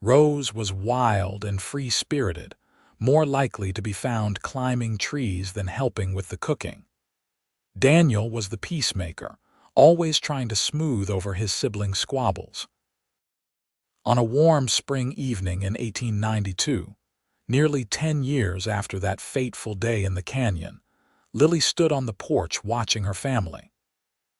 Rose was wild and free-spirited, more likely to be found climbing trees than helping with the cooking. Daniel was the peacemaker, always trying to smooth over his siblings' squabbles. On a warm spring evening in 1892, nearly 10 years after that fateful day in the canyon, Lily stood on the porch watching her family.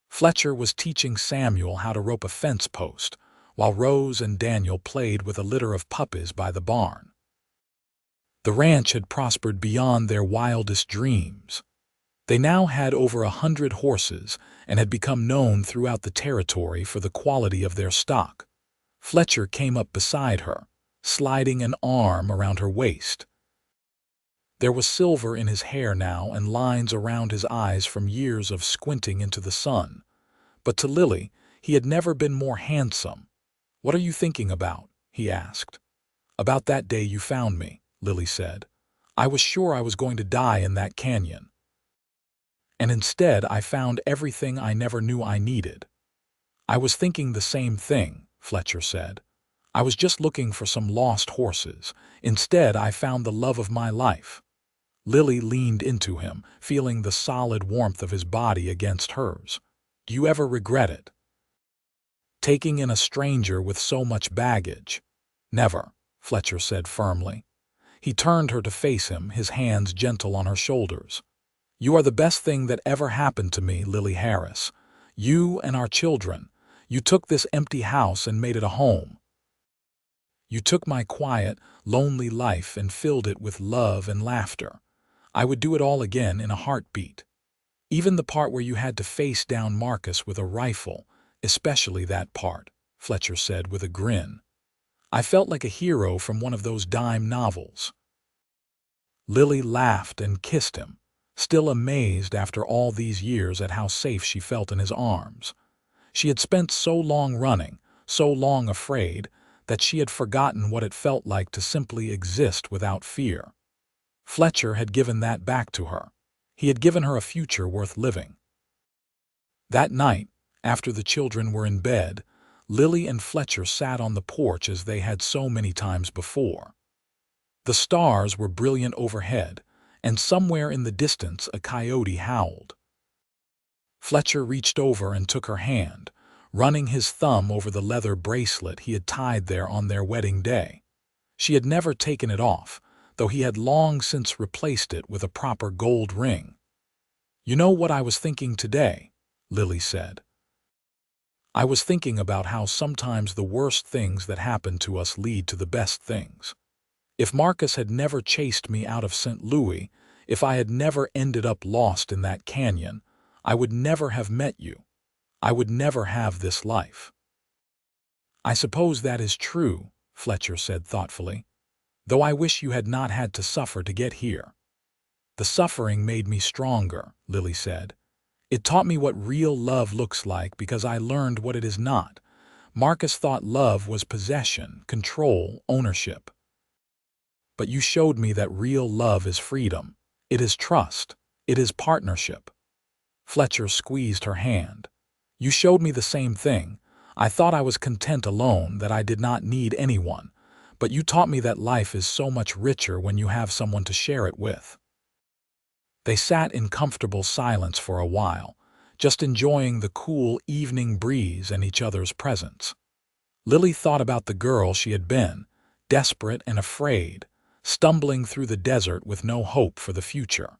Fletcher was teaching Samuel how to rope a fence post, while Rose and Daniel played with a litter of puppies by the barn. The ranch had prospered beyond their wildest dreams. They now had over 100 horses and had become known throughout the territory for the quality of their stock. Fletcher came up beside her, sliding an arm around her waist. There was silver in his hair now and lines around his eyes from years of squinting into the sun. But to Lily, he had never been more handsome. "What are you thinking about?" he asked. "About that day you found me," Lily said. "I was sure I was going to die in that canyon. And instead I found everything I never knew I needed." "I was thinking the same thing," Fletcher said. "I was just looking for some lost horses. Instead I found the love of my life." Lily leaned into him, feeling the solid warmth of his body against hers. "Do you ever regret it? Taking in a stranger with so much baggage?" "Never," Fletcher said firmly. He turned her to face him, his hands gentle on her shoulders. "You are the best thing that ever happened to me, Lily Harris. You and our children. You took this empty house and made it a home. You took my quiet, lonely life and filled it with love and laughter. I would do it all again in a heartbeat. Even the part where you had to face down Marcus with a rifle, especially that part," Fletcher said with a grin. "I felt like a hero from one of those dime novels." Lily laughed and kissed him, still amazed after all these years at how safe she felt in his arms. She had spent so long running, so long afraid, that she had forgotten what it felt like to simply exist without fear. Fletcher had given that back to her. He had given her a future worth living. That night, after the children were in bed, Lily and Fletcher sat on the porch as they had so many times before. The stars were brilliant overhead, and somewhere in the distance a coyote howled. Fletcher reached over and took her hand, running his thumb over the leather bracelet he had tied there on their wedding day. She had never taken it off, though he had long since replaced it with a proper gold ring. "You know what I was thinking today?" Lily said. "I was thinking about how sometimes the worst things that happen to us lead to the best things. If Marcus had never chased me out of St. Louis, if I had never ended up lost in that canyon, I would never have met you. I would never have this life." "I suppose that is true," Fletcher said thoughtfully, "though I wish you had not had to suffer to get here." "The suffering made me stronger," Lily said. "It taught me what real love looks like because I learned what it is not. Marcus thought love was possession, control, ownership. But you showed me that real love is freedom. It is trust. It is partnership." Fletcher squeezed her hand. "You showed me the same thing. I thought I was content alone, that I did not need anyone. but you taught me that life is so much richer when you have someone to share it with." They sat in comfortable silence for a while, just enjoying the cool evening breeze and each other's presence. Lily thought about the girl she had been, desperate and afraid, stumbling through the desert with no hope for the future.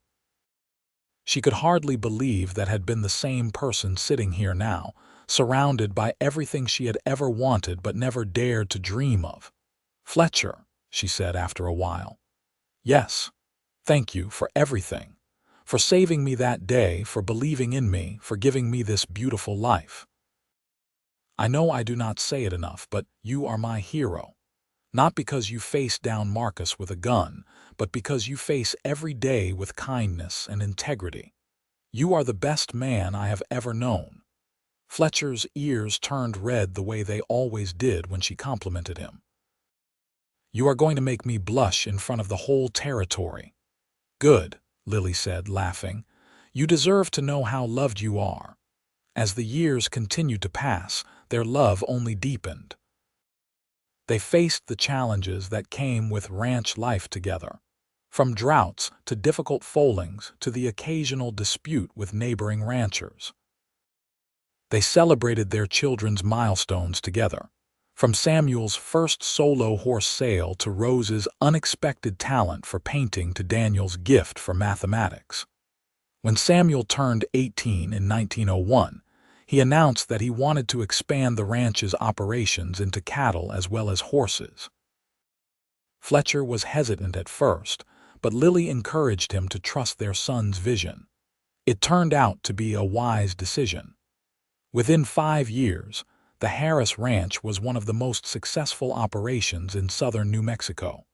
She could hardly believe that had been the same person sitting here now, surrounded by everything she had ever wanted but never dared to dream of. "Fletcher," she said after a while. "Yes, thank you for everything. For saving me that day, for believing in me, for giving me this beautiful life. I know I do not say it enough, but you are my hero. Not because you face down Marcus with a gun, but because you face every day with kindness and integrity. You are the best man I have ever known." Fletcher's ears turned red the way they always did when she complimented him. "You are going to make me blush in front of the whole territory." "Good," Lily said, laughing. "You deserve to know how loved you are." As the years continued to pass, their love only deepened. They faced the challenges that came with ranch life together, from droughts to difficult foalings to the occasional dispute with neighboring ranchers. They celebrated their children's milestones together, from Samuel's first solo horse sale to Rose's unexpected talent for painting to Daniel's gift for mathematics. When Samuel turned 18 in 1901, he announced that he wanted to expand the ranch's operations into cattle as well as horses. Fletcher was hesitant at first, but Lily encouraged him to trust their son's vision. It turned out to be a wise decision. Within 5 years, the Harris Ranch was one of the most successful operations in southern New Mexico.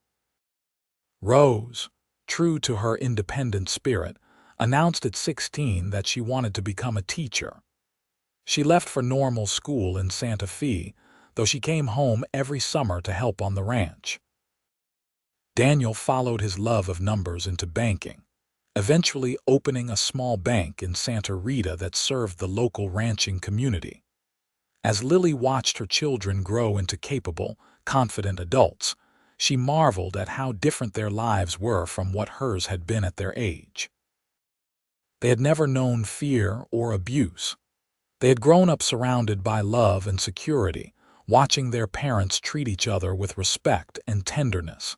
Rose, true to her independent spirit, announced at 16 that she wanted to become a teacher. She left for normal school in Santa Fe, though she came home every summer to help on the ranch. Daniel followed his love of numbers into banking, eventually opening a small bank in Santa Rita that served the local ranching community. As Lily watched her children grow into capable, confident adults, she marveled at how different their lives were from what hers had been at their age. They had never known fear or abuse. They had grown up surrounded by love and security, watching their parents treat each other with respect and tenderness.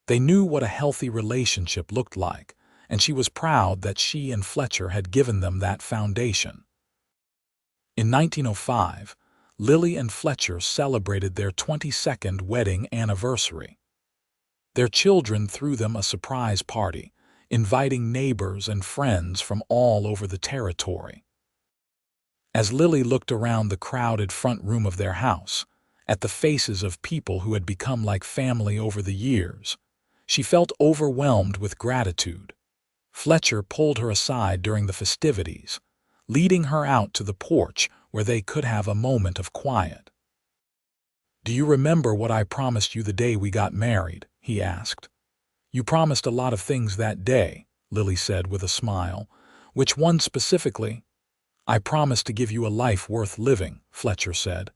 They knew what a healthy relationship looked like, and she was proud that she and Fletcher had given them that foundation. In 1905, Lily and Fletcher celebrated their 22nd wedding anniversary. Their children threw them a surprise party, inviting neighbors and friends from all over the territory. As Lily looked around the crowded front room of their house, at the faces of people who had become like family over the years, she felt overwhelmed with gratitude. Fletcher pulled her aside during the festivities, leading her out to the porch where they could have a moment of quiet. "Do you remember what I promised you the day we got married?" he asked. "You promised a lot of things that day," Lily said with a smile. "Which one specifically?" "I promised to give you a life worth living," Fletcher said.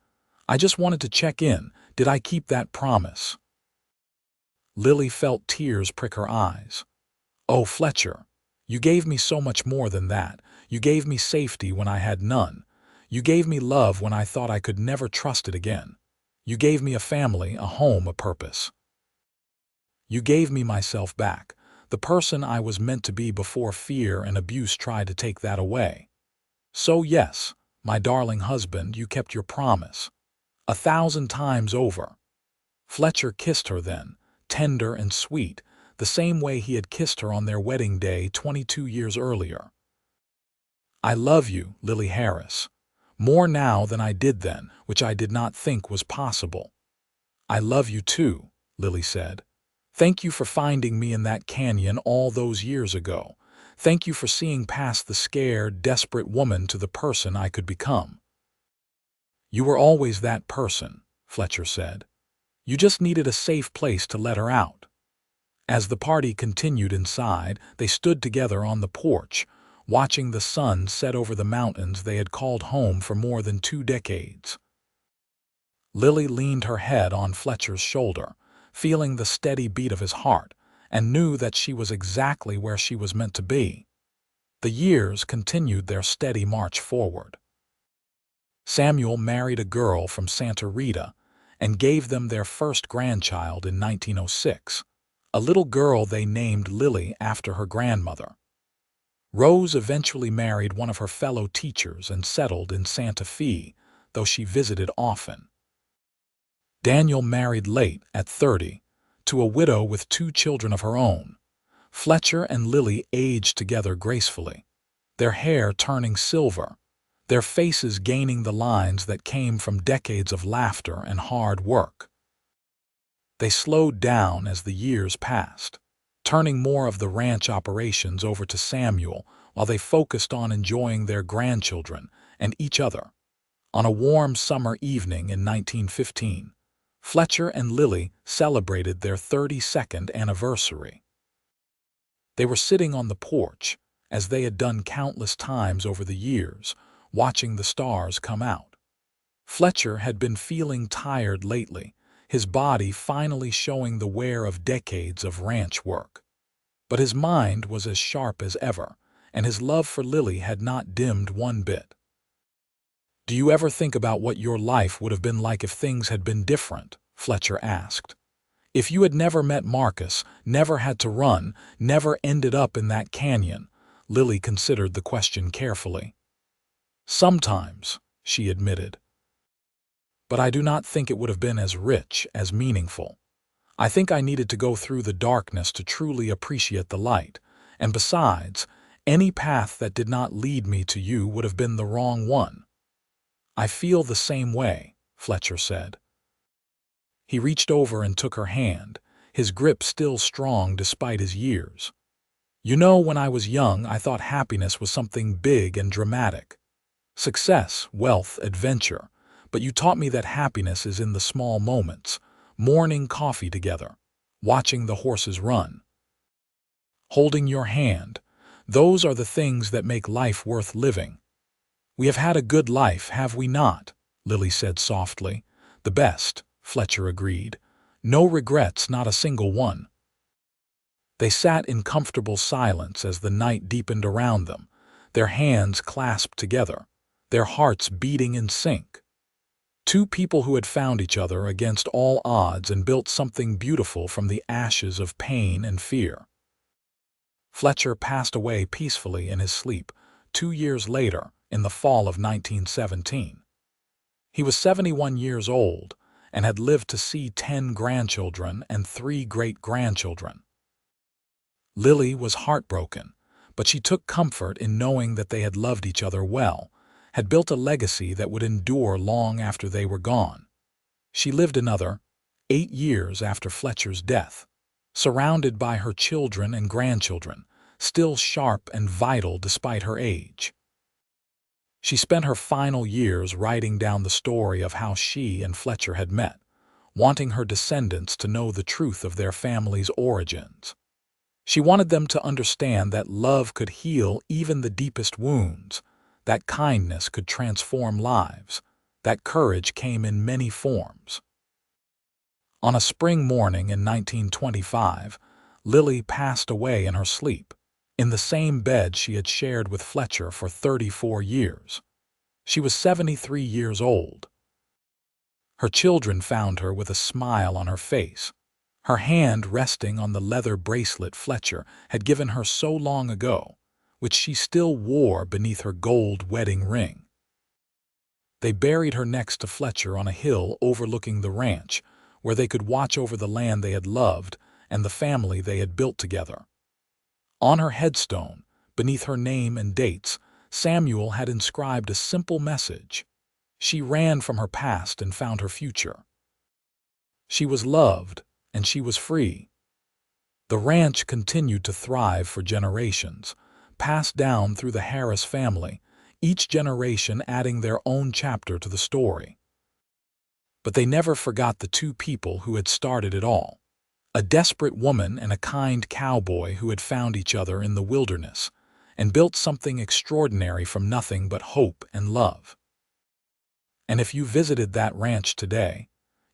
"I just wanted to check in. Did I keep that promise?" Lily felt tears prick her eyes. "Oh, Fletcher, you gave me so much more than that. You gave me safety when I had none. You gave me love when I thought I could never trust it again. You gave me a family, a home, a purpose. You gave me myself back, the person I was meant to be before fear and abuse tried to take that away. So yes, my darling husband, you kept your promise. 1,000 times over." Fletcher kissed her then, tender and sweet, the same way he had kissed her on their wedding day 22 years earlier. "I love you, Lily Harris, more now than I did then, which I did not think was possible." "I love you too," Lily said. "Thank you for finding me in that canyon all those years ago. Thank you for seeing past the scared, desperate woman to the person I could become." "You were always that person," Fletcher said. "You just needed a safe place to let her out." As the party continued inside, they stood together on the porch, watching the sun set over the mountains they had called home for more than 2 decades. Lily leaned her head on Fletcher's shoulder, feeling the steady beat of his heart, and knew that she was exactly where she was meant to be. The years continued their steady march forward. Samuel married a girl from Santa Rita and gave them their first grandchild in 1906, a little girl they named Lily after her grandmother. Rose eventually married one of her fellow teachers and settled in Santa Fe, though she visited often. Daniel married late, at 30, to a widow with 2 children of her own. Fletcher and Lily aged together gracefully, their hair turning silver, their faces gaining the lines that came from decades of laughter and hard work. They slowed down as the years passed, turning more of the ranch operations over to Samuel while they focused on enjoying their grandchildren and each other. On a warm summer evening in 1915, Fletcher and Lily celebrated their 32nd anniversary. They were sitting on the porch, as they had done countless times over the years, watching the stars come out. Fletcher had been feeling tired lately, his body finally showing the wear of decades of ranch work. But his mind was as sharp as ever, and his love for Lily had not dimmed one bit. "Do you ever think about what your life would have been like if things had been different?" Fletcher asked. "If you had never met Marcus, never had to run, never ended up in that canyon?" Lily considered the question carefully. "Sometimes," she admitted. "But I do not think it would have been as rich, as meaningful. I think I needed to go through the darkness to truly appreciate the light, and besides, any path that did not lead me to you would have been the wrong one." "I feel the same way," Fletcher said. He reached over and took her hand, his grip still strong despite his years. "You know, when I was young, I thought happiness was something big and dramatic. Success, wealth, adventure. But you taught me that happiness is in the small moments, morning coffee together, watching the horses run, holding your hand. Those are the things that make life worth living." "We have had a good life, have we not?" Lily said softly. "The best," Fletcher agreed. "No regrets, not a single one." They sat in comfortable silence as the night deepened around them, their hands clasped together, their hearts beating in sync. 2 people who had found each other against all odds and built something beautiful from the ashes of pain and fear. Fletcher passed away peacefully in his sleep 2 years later, in the fall of 1917. He was 71 years old and had lived to see 10 grandchildren and 3 great-grandchildren. Lily was heartbroken, but she took comfort in knowing that they had loved each other well, had built a legacy that would endure long after they were gone. She lived another 8 years after Fletcher's death, surrounded by her children and grandchildren, still sharp and vital despite her age. She spent her final years writing down the story of how she and Fletcher had met, wanting her descendants to know the truth of their family's origins. She wanted them to understand that love could heal even the deepest wounds, that kindness could transform lives, that courage came in many forms. On a spring morning in 1925, Lily passed away in her sleep, in the same bed she had shared with Fletcher for 34 years. She was 73 years old. Her children found her with a smile on her face, her hand resting on the leather bracelet Fletcher had given her so long ago, which she still wore beneath her gold wedding ring. They buried her next to Fletcher on a hill overlooking the ranch, where they could watch over the land they had loved and the family they had built together. On her headstone, beneath her name and dates, Samuel had inscribed a simple message. She ran from her past and found her future. She was loved, and she was free. The ranch continued to thrive for generations, passed down through the Harris family, each generation adding their own chapter to the story. But they never forgot the 2 people who had started it all. A desperate woman and a kind cowboy who had found each other in the wilderness and built something extraordinary from nothing but hope and love. And if you visited that ranch today,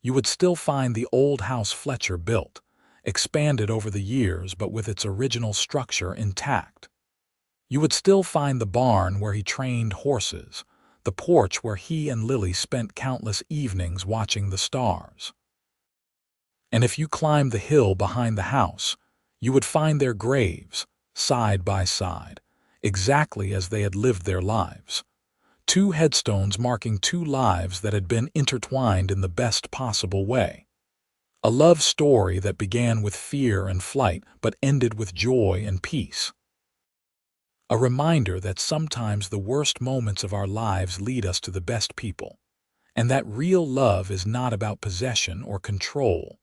You would still find the old house Fletcher built, expanded over the years but with its original structure intact. You would still find the barn where he trained horses, the porch where he and Lily spent countless evenings watching the stars. And if you climbed the hill behind the house, you would find their graves, side by side, exactly as they had lived their lives. Two headstones marking two lives that had been intertwined in the best possible way. A love story that began with fear and flight but ended with joy and peace. A reminder that sometimes the worst moments of our lives lead us to the best people, and that real love is not about possession or control,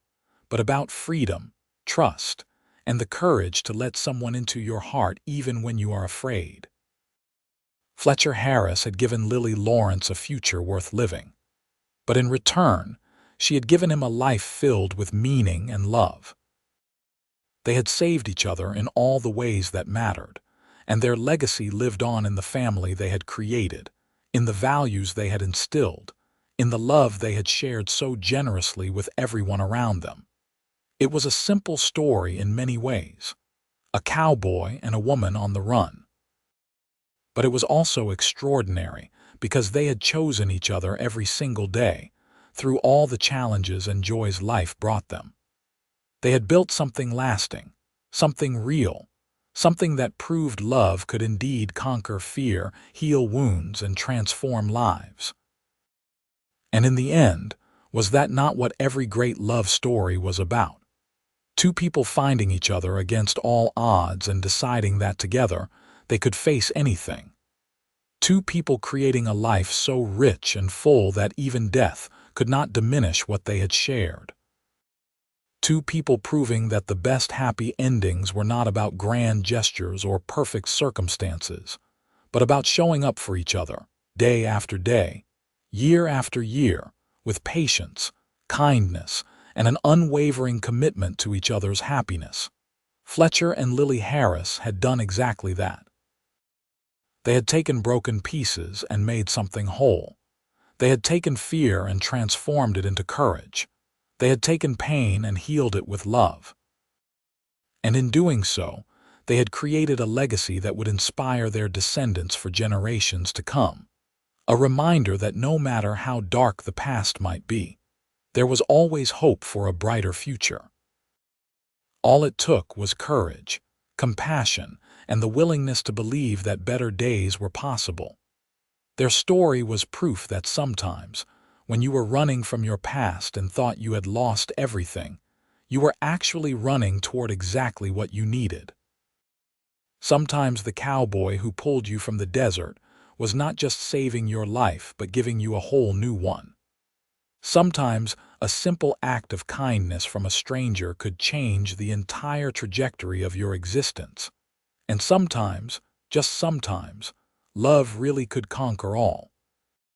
but about freedom, trust, and the courage to let someone into your heart even when you are afraid. Fletcher Harris had given Lily Lawrence a future worth living, but in return, she had given him a life filled with meaning and love. They had saved each other in all the ways that mattered, and their legacy lived on in the family they had created, in the values they had instilled, in the love they had shared so generously with everyone around them. It was a simple story in many ways, a cowboy and a woman on the run. But it was also extraordinary because they had chosen each other every single day, through all the challenges and joys life brought them. They had built something lasting, something real, something that proved love could indeed conquer fear, heal wounds, and transform lives. And in the end, was that not what every great love story was about? Two people finding each other against all odds and deciding that together they could face anything. Two people creating a life so rich and full that even death could not diminish what they had shared. Two people proving that the best happy endings were not about grand gestures or perfect circumstances, but about showing up for each other, day after day, year after year, with patience, kindness, and an unwavering commitment to each other's happiness. Fletcher and Lily Harris had done exactly that. They had taken broken pieces and made something whole. They had taken fear and transformed it into courage. They had taken pain and healed it with love. And in doing so, they had created a legacy that would inspire their descendants for generations to come. A reminder that no matter how dark the past might be, there was always hope for a brighter future. All it took was courage, compassion, and the willingness to believe that better days were possible. Their story was proof that sometimes, when you were running from your past and thought you had lost everything, you were actually running toward exactly what you needed. Sometimes the cowboy who pulled you from the desert was not just saving your life but giving you a whole new one. Sometimes a simple act of kindness from a stranger could change the entire trajectory of your existence. And sometimes, just sometimes, love really could conquer all.